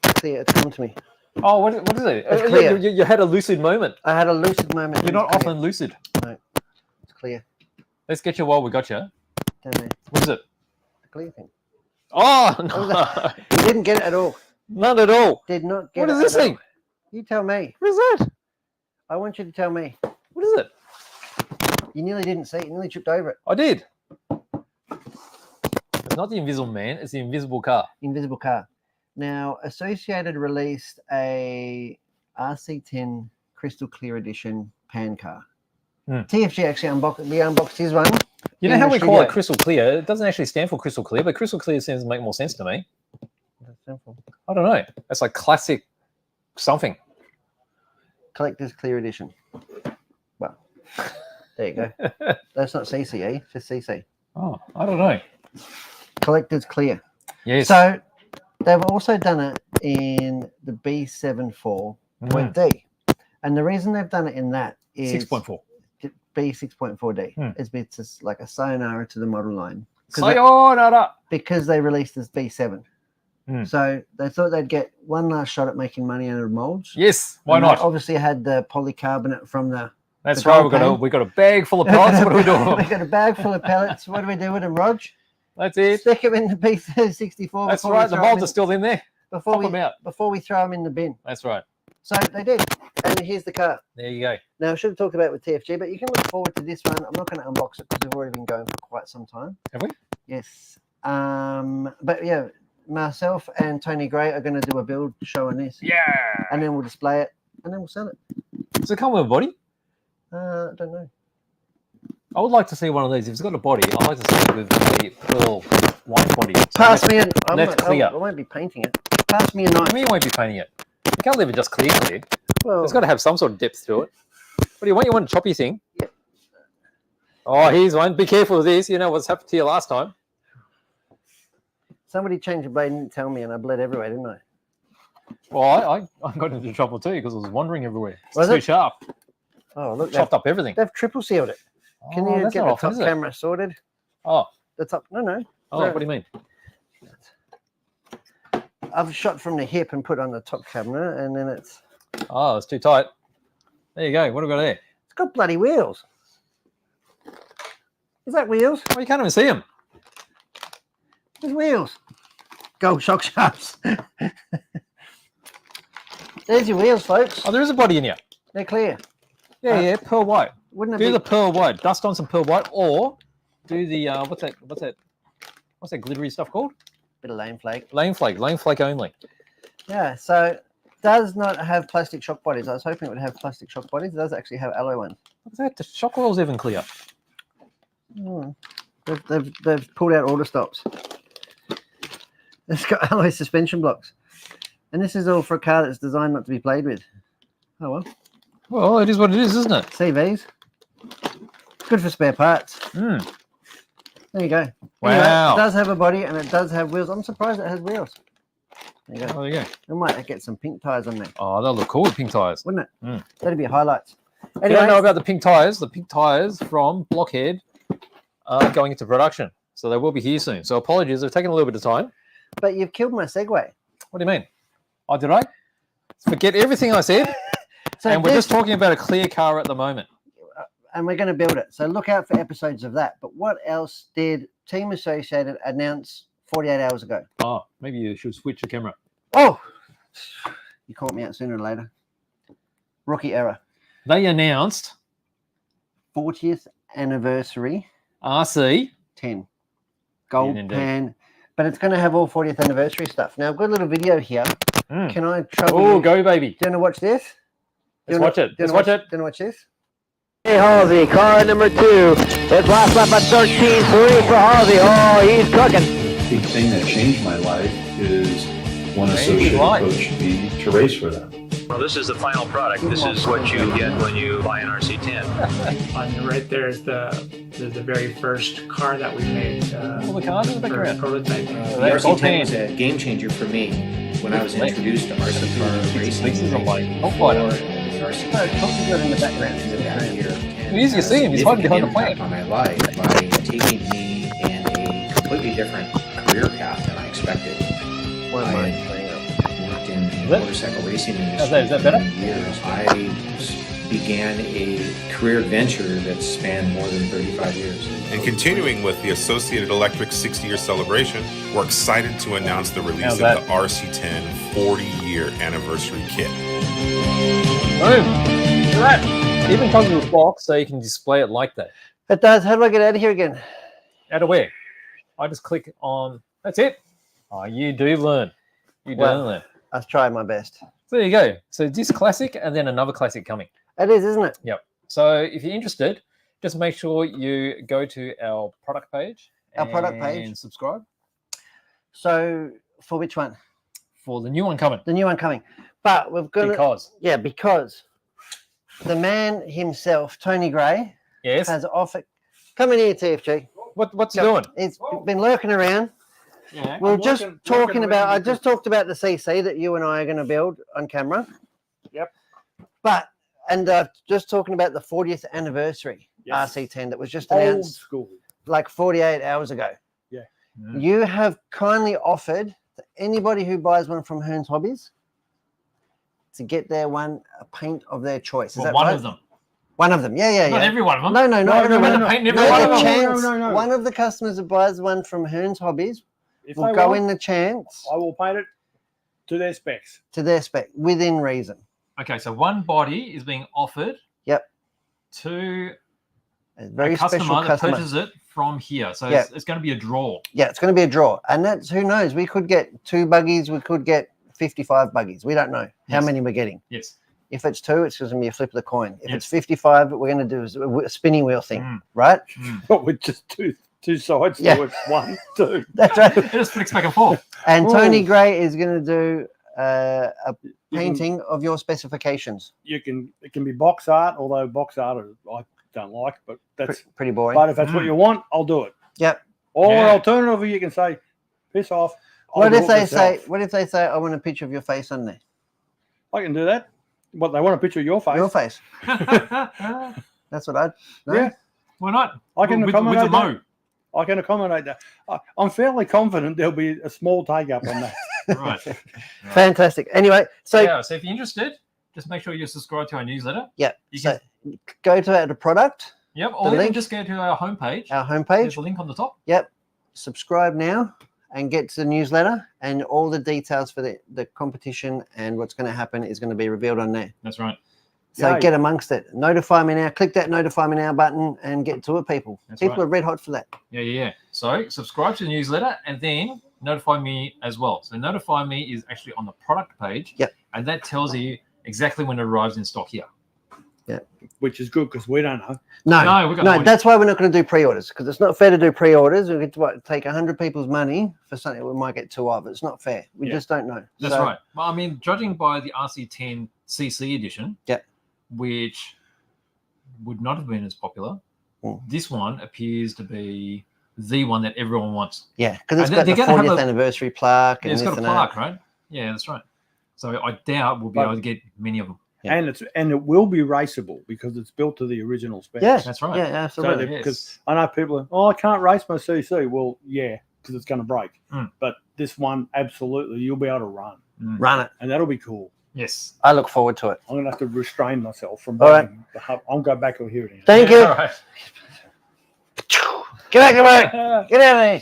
It's clear. It's come to me. Oh, what is it? It's clear. You had a lucid moment. I had a lucid moment. You're not It's clear. often lucid. It's clear. Let's get you while we got you. Down there. What is it? The clear thing. Oh, was no. You didn't get it at all. None at all. Did not get What it. is this at all. thing? You tell me. What is that? I want you to tell me. What is it? You nearly didn't see it. You nearly tripped over it. I did. It's not the invisible man, it's the invisible car. Invisible car. Now, Associated released a RC10 Crystal Clear Edition pan car. TFG actually unboxed his one. You know in how the we call it studio. crystal clear? It doesn't actually stand for crystal clear, but crystal clear seems to make more sense to me. I don't know. That's like classic something. Collector's Clear Edition. Well, there you go. That's not CCE, just CC. Oh, I don't know. Collector's Clear. Yes. So they've also done it in the B74.D. And the reason they've done it in that is 6.4. B6.4D. It's just like a sayonara to the model line. Sayonara. Because they released this B7. So they thought they'd get one last shot at making money out of molds. Yes, why And they not? obviously had the polycarbonate from the. That's the right. gold We got a bag full of pellets. What are we doing? we got a bag full of pellets. What do we do with them, Rog? That's it. Stick them in the B64. That's right. The molds are still in there. Pop them out. Before we throw them in the bin. That's right. So they did. And here's the car. There you go. Now, I should have talked about it with TFG, but you can look forward to this one. I'm not going to unbox it because we've already been going for quite some time. Have we? Yes. But yeah, myself and Tony Gray are going to do a build show on this. Yeah. And then we'll display it and then we'll sell it. Does it come with a body? I don't know. I would like to see one of these. If it's got a body, I'd like to see it with a pearl white body. So Pass me an. left clear. I won't be painting it. Pass me a knife. I mean, you won't be painting it. You can't leave it just clear. Well, It's got to have some sort of depth to it. What do you want? You want a choppy thing? Yeah. Oh, here's one. Be careful with this. You know what's happened to you last time. somebody changed the blade and didn't tell me, and I bled everywhere, didn't I? Well, I got into trouble too because I was wandering everywhere. It's Was too it? sharp. Oh, look, Chopped up everything. they've triple sealed it. Can Oh, you that's get not the often, top is it? camera sorted? Oh, The top? No. oh, No. what do you mean? I've shot from the hip and put on the top camera, and then it's Oh, it's too tight. There you go. What have we got there? it's got bloody wheels. Is that wheels? Well, you can't even see them. There's wheels. Gold shock sharps. There's your wheels, folks. Oh, there is a body in here. They're clear. Yeah, pearl white. Wouldn't it Do be? the pearl white. Dust on some pearl white, or do the what's that glittery stuff called? Bit of lame flake. Lane flake only. Yeah, so does not have plastic shock bodies. I was hoping it would have plastic shock bodies. It does actually have alloy ones. Look at that. The shock oil's even clear. Hmm. They've pulled out all the stops. It's got alloy suspension blocks. And this is all for a car that's designed not to be played with. Oh well. Well, it is what it is, isn't it? CVs. Good for spare parts. Hmm. There you go. Wow. Anyway, it does have a body and it does have wheels. I'm surprised it has wheels. There you Oh, go. there you go. We might get some pink tyres on there, Oh, they'll look cool with pink tires. wouldn't it? Mm. That'd be highlights. If you don't know Anyway, about the pink tires from Blockhead are going into production. So they will be here soon. So apologies, they've taken a little bit of time. but you've killed my segue. What do you mean? Oh, did I? Forget everything I said. So And we're this- just talking about a clear car at the moment. and we're going to build it. So look out for episodes of that. But what else did Team Associated announce 48 hours ago? Oh, maybe you should switch the camera. Oh, you caught me out sooner or later. Rookie error. They announced 40th anniversary RC. 10 gold Yeah, indeed. pan, but it's going to have all 40th anniversary stuff. Now I've got a little video here. Mm. Can I trouble Oh, you? go, baby. Do you want to watch this? Let's watch it. Let's watch it. Do you want to watch this? Hey, Halsey, car number 2. It's last lap at 13.3 for Halsey. Oh, he's cooking. Big thing that changed my life is one Changed associate your life. approached me to race for them. Well, this is the final product. This is what you get when you buy an RC10. On the right there is the very first car that we made. All the cars in the for background. prototype. The That's RC10 was okay. a game changer for me when I was introduced to RC car racing. This is a light. Oh, Before fighter. the RC Oh, Fox is not in the background. He's in the that background. year. It is, you see him. He's hiding behind the plant. On my life by taking me in a completely different career path than I expected. One of I mine had playing up. worked in the that- motorcycle racing How's industry that? Is that for better? many years. I began a career adventure that spanned more than 35 years. And continuing with the Associated Electric 60-year celebration, we're excited to announce the release How's of that? the RC10 40-year anniversary kit. Boom. Look at that. It even comes with a box so you can display it like that. It does. How do I get out of here again? Out of where? I just click on. That's it. Oh, you do learn. You do Well- learn. I've tried my best. So there you go. So this classic and then another classic coming. It is, isn't it? Yep. So if you're interested, just make sure you go to our product page. And subscribe. So for which one? For the new one coming. The new one coming. But we've got because the man himself, Tony Gray, has offered. Come in here, TFG. What's he doing? He's been lurking around. Yeah. We're just talking about. I just talked about the CC that you and I are going to build on camera. Yep. But just talking about the 40th anniversary RC10 that was just Old announced school. like 48 hours ago. Yeah. You have kindly offered to anybody who buys one from Hearns Hobbies to get their a paint of their choice. Is that one right? of them. One of them. Yeah. Not every one of them. No, not every one of them. Paint every one of them. No. One of the customers who buys one from Hearns Hobbies If will they go want, in the chance I will paint it to their specs. to their spec within reason. Okay, so one body is being offered. Yep. To A very a customer special that customer. purchases it from here. So Yeah. it's going to be a draw. Yeah, it's going to be a draw. And that's, who knows, we could get 2 buggies, we could get 55 buggies. We don't know how Yes. many we're getting. Yes. If it's 2, it's going to be a flip of the coin. If it's 55, what we're going to do is a spinning wheel thing, right? But with just two sides, Yeah. so it's 1, 2. That's right. It just flicks back and forth. And Tony Gray is going to do a painting of your specifications. It can be box art, although box art I don't like, but that's Pretty boring. But if that's what you want, I'll do it. Yep. Or Yeah. alternatively, you can say, piss off. I'll What do if it they myself. say? What if they say, I want a picture of your face on there? I can do that. What, they want a picture of your face? Your face. Why That's what I'd. No? Yeah. not? I can with accommodate the that. mo. I can accommodate that. I'm fairly confident there'll be a small take up on that. Right. Fantastic. Anyway, so So if you're interested, just make sure you subscribe to our newsletter. yeah, You so go to the product, Yep. the Or you link- can just go to our homepage. our There's homepage. a link on the top. Yep. Subscribe now and get to the newsletter, and all the details for the competition and what's going to happen is going to be revealed on there. That's right. So Yay. get amongst it. Notify me now. Click that notify me now button and get to it, people. That's People right. are red hot for that. Yeah. So subscribe to the newsletter and then notify me as well. So notify me is actually on the product page. Yep. And that tells you exactly when it arrives in stock here. Which is good because we don't know. No, we've got no idea. That's why we're not going to do pre-orders, because it's not fair to do pre-orders. We get to take 100 people's money for something we might get 2 of. It's not fair. We just don't know. That's So, right. Well, I mean, judging by the RC10 CC edition, Yep. which would not have been as popular, this one appears to be the one that everyone wants. Yeah, because it's And got the they're gonna have 40th anniversary plaque. Yeah, And it's got a this and plaque, that. right? Yeah, that's right. So I doubt we'll be But- able to get many of them. Yeah. And it will be raceable because it's built to the original specs. Yeah, That's right. Yeah, So absolutely. because I know people are, I can't race my CC. Well, yeah, because it's going to break. But this one, absolutely, you'll be able to run. Run it. And that'll be cool. Yes. I look forward to it. I'm going to have to restrain myself from All right. buying the hub. I'll go back over here again. Thank you. All right. Get back to work. Get out of here.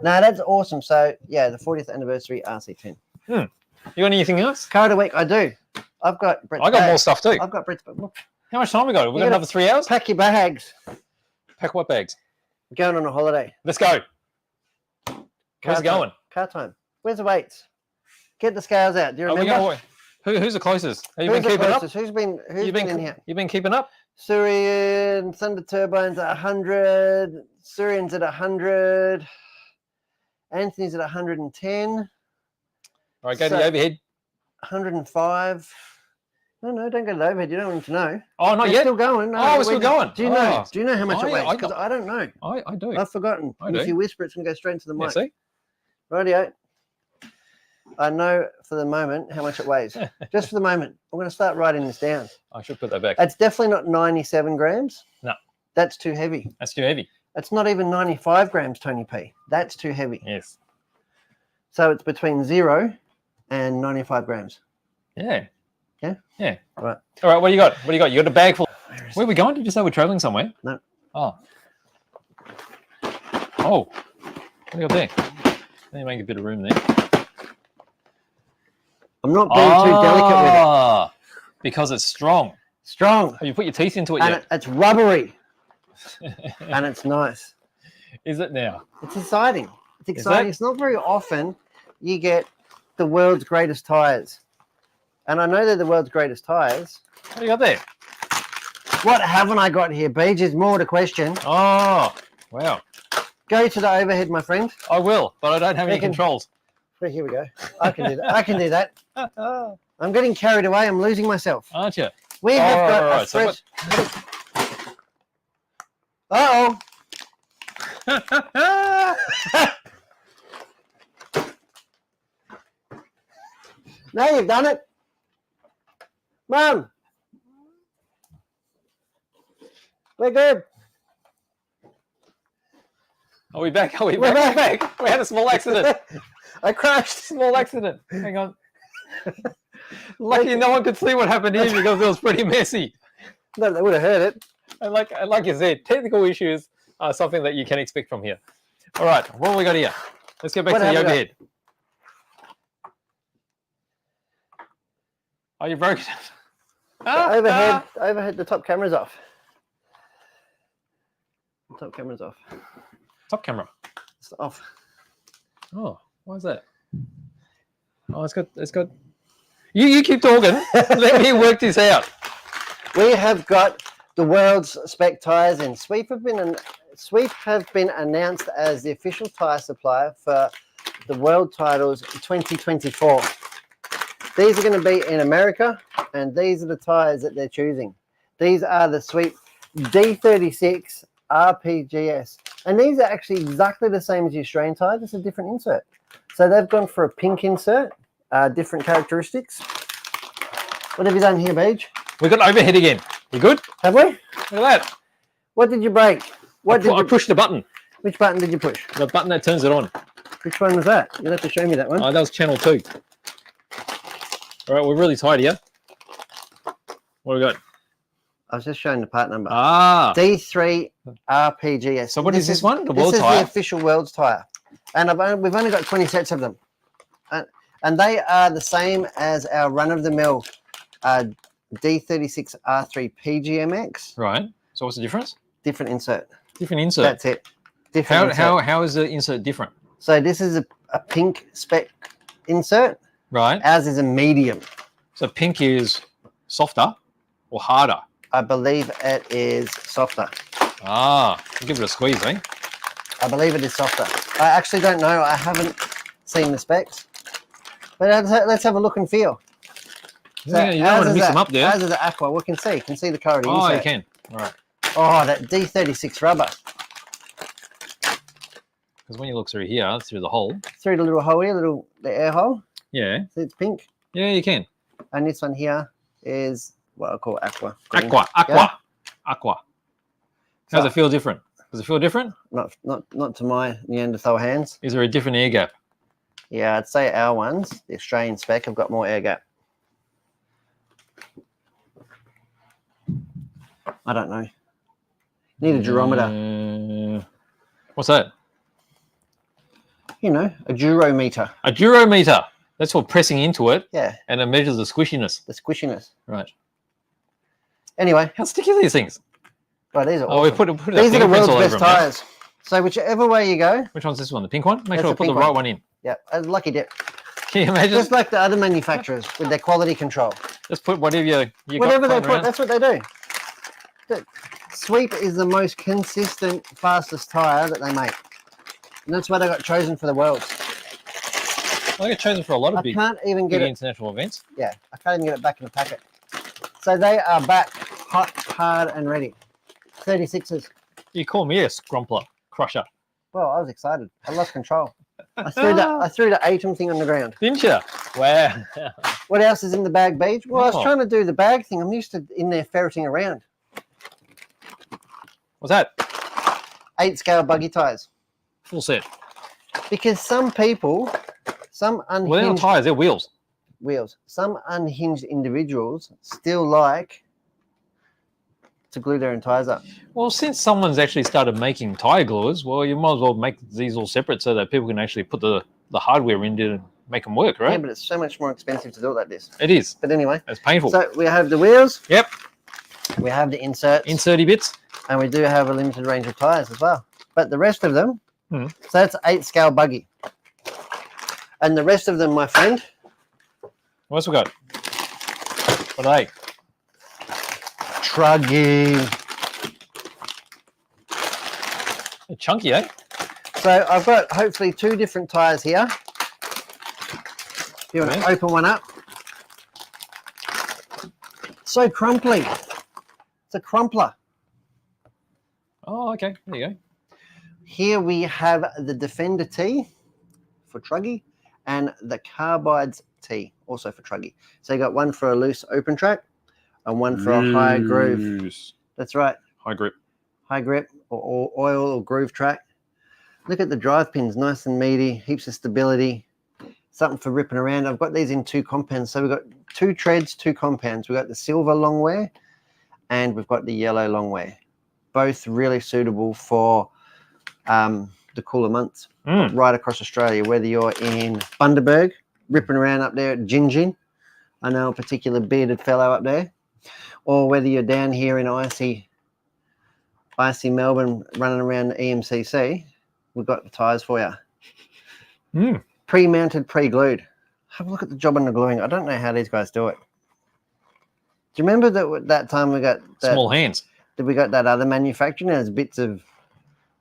No, that's awesome. So, yeah, the 40th anniversary RC10. You got anything else? Car of the week, I do. I've got Brett's I got more bag. stuff too. I've got Brett's bag. Look, How much time we got? We got gotta another 3 hours? pack your bags. Pack what bags? We're going on a holiday. Let's go. Where's Car it going? time. Car time. Where's the weights? Get the scales out. Do you Are we remember? going, who's the closest? Have you Who's been the keeping up? closest? Who's been in here? You've been keeping up? Surian, Thunder Turbine's at 100. Surian's at 100. Anthony's at 110. All right, go to So- the overhead. 105. No, don't go to the overhead. You don't want them to know. Oh, not We're yet. still going. No, Oh, we're still going. Do you know? Oh. Do you know how much it weighs? I Because got- I don't know. I do. I've forgotten. I And if do. you whisper, it's going to go straight into the Yeah, mic. see? Rightio. I know for the moment how much it weighs. Just for the moment. I'm going to start writing this down. I should put that back. It's definitely not 97 grams. No. That's too heavy. That's too heavy. It's not even 95 grams, Tony P. That's too heavy. Yes. So it's between 0 and 95 grams. Yeah. Yeah? Yeah. Right. All right, what do you got? What do you got? You got a bag full. Where are we going? Did you say we're traveling somewhere? No. Oh. Oh. What do you got there? Let me make a bit of room there. I'm not being too delicate with it. Ah, because it's strong. Strong. Have you put your teeth into it And yet? it's rubbery. And it's nice. Is it now? It's exciting. It's Is exciting. it? It's not very often you get the world's greatest tires. And I know they're the world's greatest tires. What do you got there? What haven't I got here, Beej? Is more the question. Oh, wow. Go to the overhead, my friend. I will, but I don't have any controls. Well, here we go. I can do that. I can do that. I'm getting carried away. I'm losing myself. Aren't you? We have got a right. fresh... Uh-oh. Now you've done it. Mum. We're good. Are we back? Are we back? We're back. We had a small accident. I crashed. Small accident. Hang on. Lucky no one could see what happened here because it was pretty messy. No, they would have heard it. And like you said, technical issues are something that you can expect from here. All right, what have we got here? Let's go back to the overhead. Oh, you broke it. Overhead, the top camera's off. The top camera's off. Top camera. It's off. Oh, why is that? Oh, it's got. You keep talking. Let me work this out. We have got the world's spec tyres in. Sweep have been announced as the official tyre supplier for the world titles 2024. These are going to be in America, and these are the tyres that they're choosing. These are the Sweep D36 RPGS, and these are actually exactly the same as the Australian tyre, just a different insert. So they've gone for a pink insert, different characteristics. What have you done here, Beej? We got overhead again. You good? Have we? Look at that. What did you break? I pushed the button. Which button did you push? The button that turns it on. Which one was that? You'll have to show me that one. Oh, that was channel 2. All right, we're really tight here. What have we got? I was just showing the part number. Ah. D3 RPGS. So what is this one? The world tyre? This is the official world's tyre. And we've only got 20 sets of them. And they are the same as our run-of-the-mill D36 R3 PGMX. Right. So what's the difference? Different insert. Different insert. That's it. Different insert. How is the insert different? So this is a pink spec insert. Right. Ours is a medium. So pink is softer or harder? I believe it is softer. Ah, give it a squeeze, eh? I believe it is softer. I actually don't know. I haven't seen the specs. But let's have a look and feel. So you don't want to mix them up there. Ours is an aqua. We can see. Can see the colour. Oh, you can. All right. Oh, that D36 rubber. Because when you look through here, through the hole. Through the little hole here, the air hole. Yeah. See, it's pink. Yeah, you can. And this one here is what I call aqua. Green. Aqua. Does it feel different? Does it feel different? Not to my Neanderthal hands. Is there a different air gap? Yeah, I'd say our ones, the Australian spec, have got more air gap. I don't know. Need a durometer. What's that? You know, a durometer. A durometer. That's for pressing into it. Yeah. And it measures the squishiness. The squishiness. Right. Anyway. How sticky are these things? Right, these are awesome. Oh, we put these are the world's best tyres. So whichever way you go. Which one's this one? The pink one? Make sure I put the right one in. Yeah, a lucky dip. Can you imagine? Just like the other manufacturers with their quality control. Just put whatever you whatever got they put, around. that's what they do. The Sweep is the most consistent, fastest tyre that they make. And that's why they got chosen for the world. They get chosen for a lot of big international events. Yeah, I can't even get it back in the packet. So they are back, hot, hard, and ready. 36s. You call me a scrumpler, crusher. Well, I was excited. I lost control. I threw the Atom thing on the ground. Didn't you? Wow. What else is in the bag, Beej? Well, I was trying to do the bag thing. I'm used to in there ferreting around. What's that? 8-scale buggy tyres. Full set. Because some people, some unhinged... Well, they're not tyres, they're wheels. Wheels. Some unhinged individuals still like to glue their own tyres up. Well, since someone's actually started making tyre gluers, well, you might as well make these all separate so that people can actually put the hardware in to make them work, right? Yeah, but it's so much more expensive to do it like this. It is. But anyway. It's painful. So we have the wheels. Yep. We have the inserts. Inserty bits. And we do have a limited range of tyres as well. But the rest of them, so that's 8-scale buggy. And the rest of them, my friend. What's we got? What are they? Truggy. Chunky, eh? So I've got hopefully 2 different tyres here. You want to open one up? So crumply. It's a crumpler. Oh, okay. There you go. Here we have the Defender T for Truggy and the Carbides T also for Truggy. So you got one for a loose open track and one for a high groove. That's right. High grip. High grip or oil or groove track. Look at the drive pins, nice and meaty, heaps of stability. Something for ripping around. I've got these in 2 compounds. So we've got 2 treads, 2 compounds. We've got the silver long wear and we've got the yellow long wear. Both really suitable for the cooler months right across Australia, whether you're in Bundaberg, ripping around up there at Gingin. I know a particular bearded fellow up there. Or whether you're down here in icy Melbourne running around the EMCC, we've got the tyres for you. Pre-mounted, pre-glued. Have a look at the job on the gluing. I don't know how these guys do it. Do you remember that time we got that, small hands? Did we got that other manufacturing? There's bits of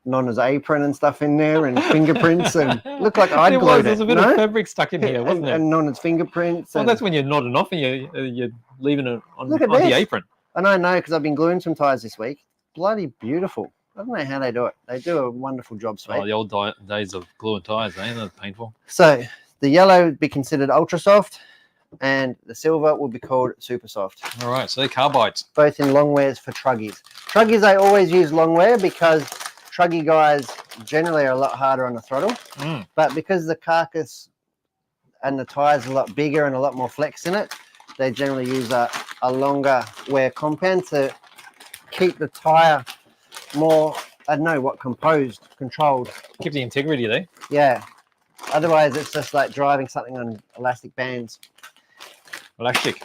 Nonna's apron and stuff in there and fingerprints and looked like I'd glued it. There's a bit of fabric stuck in here, wasn't there? And Nonna's fingerprints. Well, that's when you're nodding off and you're leaving it on Look at the apron. And I know because I've been gluing some tyres this week. Bloody beautiful. I don't know how they do it. They do a wonderful job, sweet. Oh, the old days of gluing tyres, eh? That's painful. So the yellow would be considered ultra soft and the silver would be called super soft. All right, so they're carbides. Both in long wears for truggies. Truggies, I always use long wear because truggy guys generally are a lot harder on the throttle. But because the carcass and the tyres are a lot bigger and a lot more flex in it, they generally use a longer wear compound to keep the tyre more, I don't know what, composed, controlled. Keep the integrity there. Yeah. Otherwise, it's just like driving something on elastic bands. Elastic.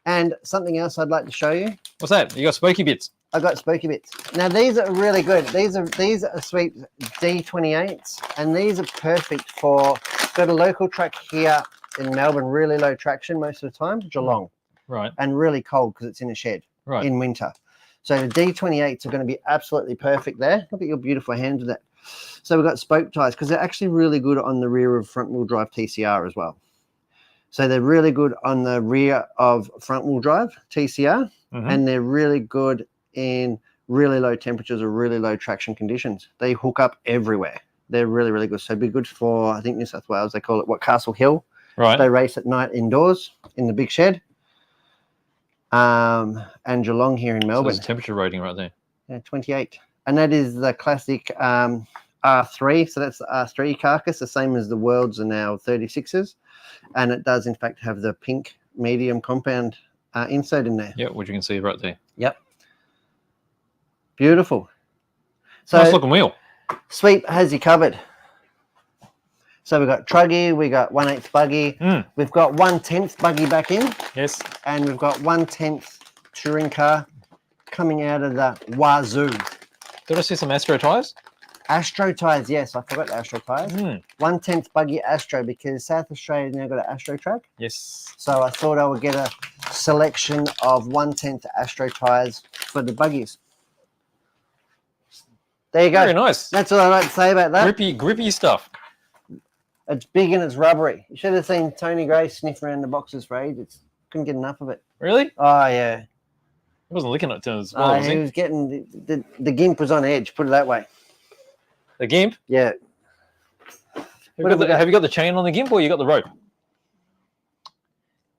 And something else I'd like to show you. What's that? You got spokey bits. I got spokey bits. Now these are really good. These are sweet D28s, and these are perfect for. Got a local track here in Melbourne, really low traction most of the time, Geelong. Right. And really cold because it's in a shed in winter. So the D28s are going to be absolutely perfect there. Look at your beautiful hands with that. So we've got spoke tyres because they're actually really good on the rear of front-wheel drive TCR as well. So they're really good on the rear of front-wheel drive TCR, and they're really good in really low temperatures or really low traction conditions. They hook up everywhere. They're really, really good. So it'd be good for, I think, New South Wales. They call it, Castle Hill. Right. They race at night indoors in the big shed. And Geelong here in Melbourne. So there's temperature rating right there. Yeah, 28. And that is the classic R3. So that's the R3 carcass, the same as the Worlds are now 36s. And it does, in fact, have the pink medium compound insert in there. Yeah, which you can see right there. Yep. Beautiful. So nice looking wheel. Sweep has you covered. So we've got truggy, we got 1/8 buggy, we've got 1/10 buggy back in. Yes. And we've got 1/10 touring car coming out of the wazoo. Did I see some Astro tyres? Astro tyres, yes, I forgot the Astro tyres. 1/10 buggy Astro because South Australia's now got an Astro track. Yes. So I thought I would get a selection of 1/10 Astro tyres for the buggies. There you go. Very nice. That's all I like to say about that. Grippy stuff. It's big and it's rubbery. You should have seen Tony Gray sniff around the boxes for ages. Couldn't get enough of it. Really? Oh, yeah. He wasn't licking it as well, was he was getting, the gimp was on edge, put it that way. The gimp? Yeah. Have you got the chain on the gimp or you got the rope?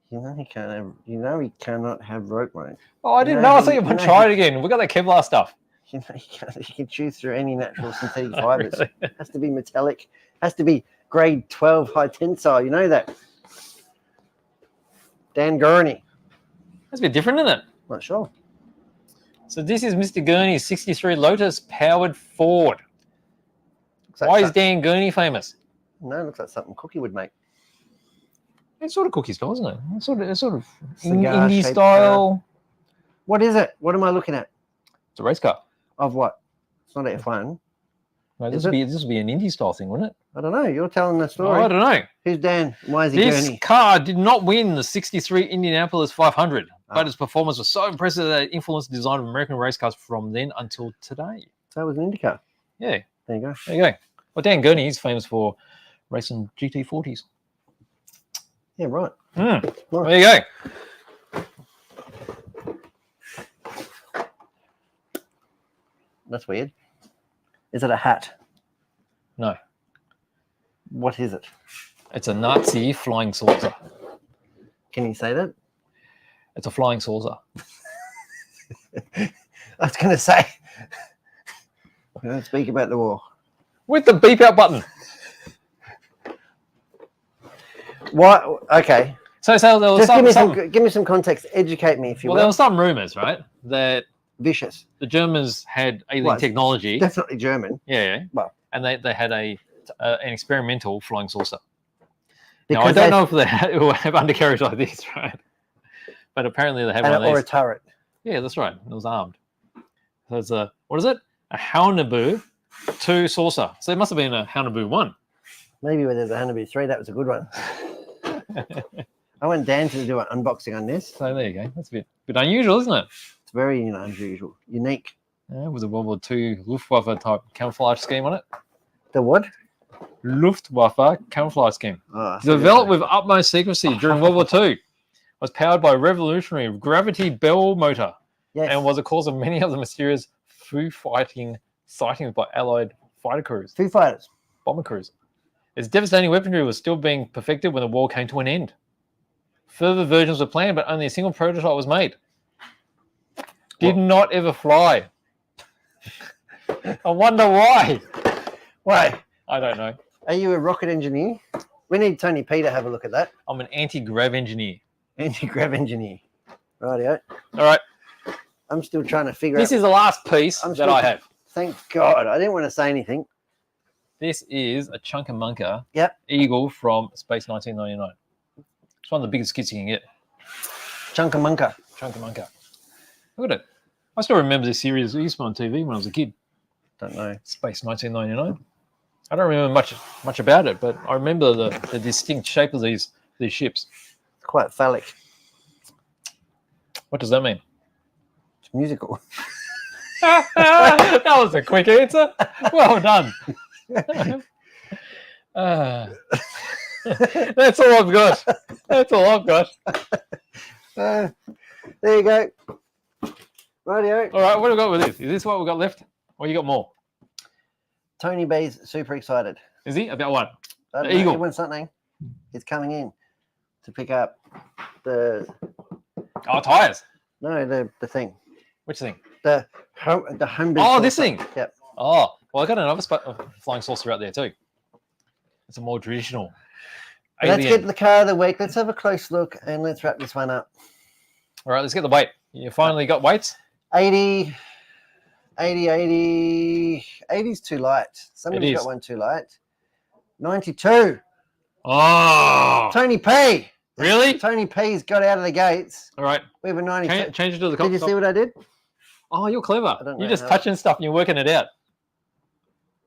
You know he can't have, he cannot have rope, mate. Oh, I didn't know. I thought you would try it again. We got that Kevlar stuff. You know you can choose through any natural synthetic fibers. Really? It has to be metallic. Has to be grade 12 high tensile. You know that. Dan Gurney. That's a bit different, isn't it? Not sure. So this is Mr. Gurney's 63 Lotus powered Ford. Why is Dan Gurney famous? No, it looks like something Cookie would make. It's sort of Cookie style, isn't it? It's sort of cigar indie style. Car. What is it? What am I looking at? It's a race car. Of what? It's not F1. No, this would be an indie style thing, wouldn't it? I don't know. You're telling the story. Oh, I don't know. Who's Dan? Why is he This Gurney? car did not win the 63 Indianapolis 500, but its performance was so impressive that it influenced the design of American race cars from then until today. So it was an IndyCar. Yeah, There you go. there you go. Well, Dan Gurney is famous for racing GT40s. Yeah, right. There you go. That's weird. Is it a hat? No, What is it? it's a Nazi flying saucer. Can you say that? It's a flying saucer. I was going to say. We don't speak about the war. With the beep out button. What? Okay. So there was Just give me some context. Educate me, if you well, there will. were some rumors, right, that Vicious. the Germans had alien Well, technology. Definitely German. Yeah. Well. And they had an experimental flying saucer. Now, Because I don't know if they have undercarriage like this, right? But apparently they have one of these. Or a turret. Yeah, that's right. It was armed. So it's a, what is it? A Haunebu 2 saucer. So it must have been a Haunebu 1. Maybe when there's a Hannibal 3, that was a good one. I want Dan to do an unboxing on this. So there you go. That's a bit unusual, isn't it? It's very unusual. Unique. Yeah, it was a World War II Luftwaffe type camouflage scheme on it. The what? Luftwaffe camouflage scheme. Oh, Developed with utmost secrecy during World War II. Was powered by a revolutionary gravity bell motor. Yes. And was a cause of many of the mysterious Foo fighting sightings by Allied fighter crews. Foo Fighters. Bomber crews. Its devastating weaponry was still being perfected when the war came to an end. Further versions were planned, but only a single prototype was made. Did not ever fly. I wonder why. Why? I don't know. Are you a rocket engineer? We need Tony P to have a look at that. I'm an anti-grav engineer. Anti-grav engineer. Rightio. All right. I'm still trying to figure out. This is the last piece that I have. Thank God. I didn't want to say anything. This is a Chunkamunka Yep. Eagle from Space 1999. It's one of the biggest kits you can get. Chunkamunka. Chunkamunka. Look at it. I still remember this series. It used to be on TV when I was a kid. Don't know. Space 1999. I don't remember much about it, but I remember the distinct shape of these ships. It's quite phallic. What does that mean? It's musical. That was a quick answer. Well done. That's all I've got. That's all I've got. There you go. Rightio. All right, what have we got with this? Is this what we've got left? Or you got more? Tony B's super excited. Is he? About what? I don't The know, Eagle. He wants something. He's coming in to pick up the Tires. no the thing. Which thing? The home. Oh, this thing. Yep. Oh, well, I got another flying saucer out there too. It's a more traditional. Let's alien. get the car of the week. Let's have a close look and let's wrap this one up. All right, let's get the weight. You finally got weights? 80 is too light. Somebody's is. got one too light. 92. Oh, Tony P. really? Tony P's got out of the gates. All right, We have a 92. change it to the Did you see what I did? Oh, you're clever. don't You're know just how- touching stuff and you're working it out.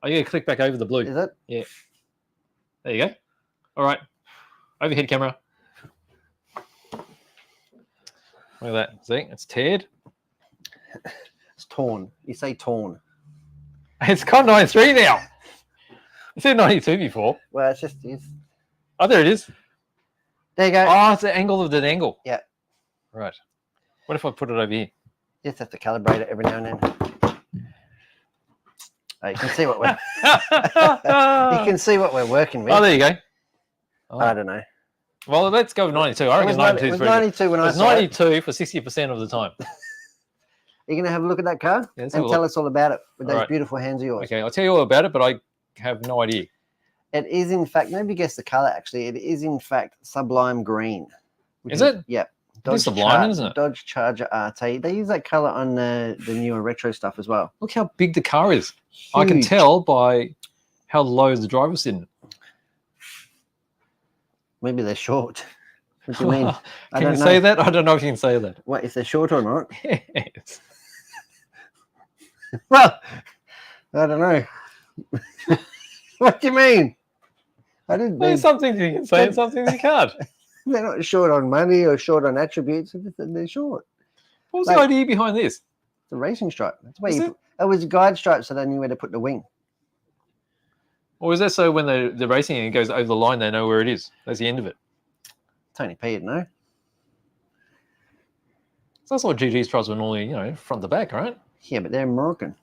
Oh, you got to click back over the blue. Is it? Yeah. There you go. All right. Overhead camera. Look at that. See, it's teared. It's torn. You say torn. It's got 93 now. It said 92 before. Well, it's Oh, there it is. there you go. Oh, it's the angle of the angle. Yeah. Right. What if I put it over here? You just have to calibrate it every now and then. Oh, you can see what we're you can see what we're working with. Oh, there you go. Oh. I don't know. Well, let's go with 92. I reckon 92 It is was pretty good. 92 when I It's saw it. 92 for 60% of the time. You're going to have a look at that car Yeah, let's have and a tell look. us all about it with those All right. beautiful hands of yours. Okay, I'll tell you all about it, but I have no idea. It is, in fact, nobody guessed the color, actually. It is, in fact, sublime green. which Is it? Yep. It is sublime, isn't it? Dodge Charger RT. They use that color on the newer retro stuff as well. Look how big the car is. I can Huge. tell by how low the driver's sitting. Maybe they're short. What do you mean? I Can don't you know. say that? I don't know if you can say that. What, if they're short or not? Yes. Well, I don't know. What do you mean? I didn't mean. There's some things you can say and some things you can't. They're not short on money or short on attributes. They're short. What was Like- the idea behind this? The racing stripe. That's where Is it was a guide stripe, so they knew where to put the wing. Or is that so when they're racing and it goes over the line, they know where it is? That's the end of it. Tony P would know. So that's what GT stripes were normally, front to back, right? Yeah, but they're American.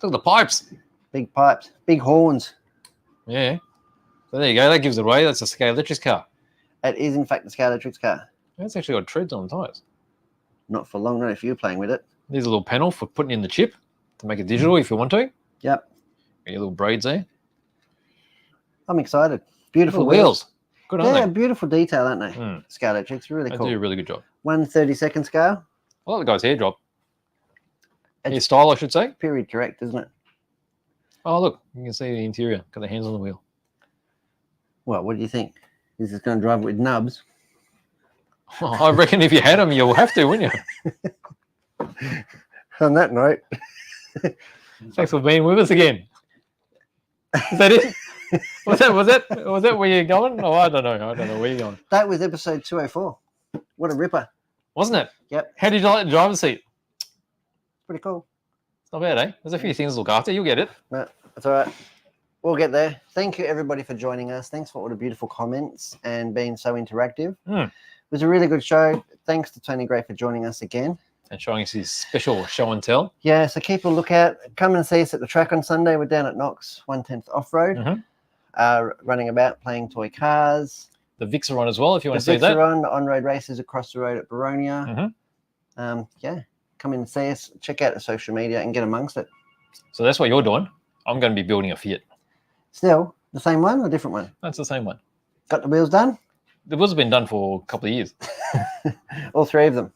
Look at the pipes. Big pipes, big horns. Yeah. So there you go. That gives it away. That's a Scale Electrics car. It is, in fact, the Scale Electrics car. That's actually got treads on the tyres. Not for long, not if you're playing with it. There's a little panel for putting in the chip to make it digital if you want to. Yep. Got your little braids there. I'm excited. Beautiful Little wheels. Good, aren't Yeah, they? beautiful detail, aren't they? Mm. Scale Electrics, really They cool. do a really good job. 1/32 scale. I like the guy's hair drop. It's- Hair style, I should say. Period correct, isn't it? Oh, look. You can see the interior. Got the hands on the wheel. Well, what do you think? Is this going to drive it with nubs? I reckon if you had them, you'll have to, wouldn't you? On that note, Thanks for being with us again. Is that it? Was that where you're going? Oh, I don't know. I don't know where you're going. that was episode 204. What a ripper. Wasn't it? Yep. How did you like the driver's seat? Pretty cool. It's not bad, eh? There's a few things to look after. You'll get it. No, that's all right. We'll get there. Thank you, everybody, for joining us. Thanks for all the beautiful comments and being so interactive. Mm. It was a really good show. Thanks to Tony Gray for joining us again. And showing us his special show and tell. Yeah, so keep a lookout. Come and see us at the track on Sunday. We're down at Knox, 110th Off-Road, running about, playing toy cars. The Vics are on as well, if you want to The see that. Vics are on-road races across the road at Baronia. Yeah, come in and see us. Check out the social media and get amongst it. So that's what you're doing. I'm going to be building a Fiat. Still, the same one or different one? That's the same one. Got the wheels done? The wheels have been done for a couple of years. All three of them.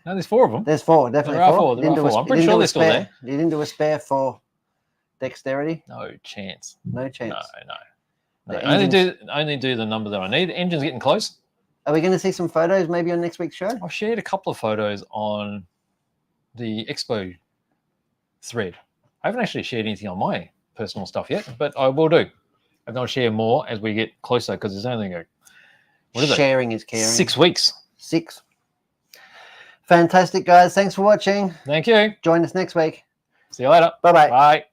No, there's four of them. There's four, definitely There are four. four. There Didn't are do a- four. I'm pretty didn't sure do a they're still spare- there. You didn't do a spare for dexterity? No chance. No chance. No. The I only do the number that I need. The engine's getting close. Are we going to see some photos maybe on next week's show? I've shared a couple of photos on the Expo thread. I haven't actually shared anything on my personal stuff yet, but I will do. And I'll share more as we get closer because it's only Sharing is caring. 6 weeks. 6. Fantastic, guys. Thanks for watching. Thank you. Join us next week. See you later. Bye-bye. Bye.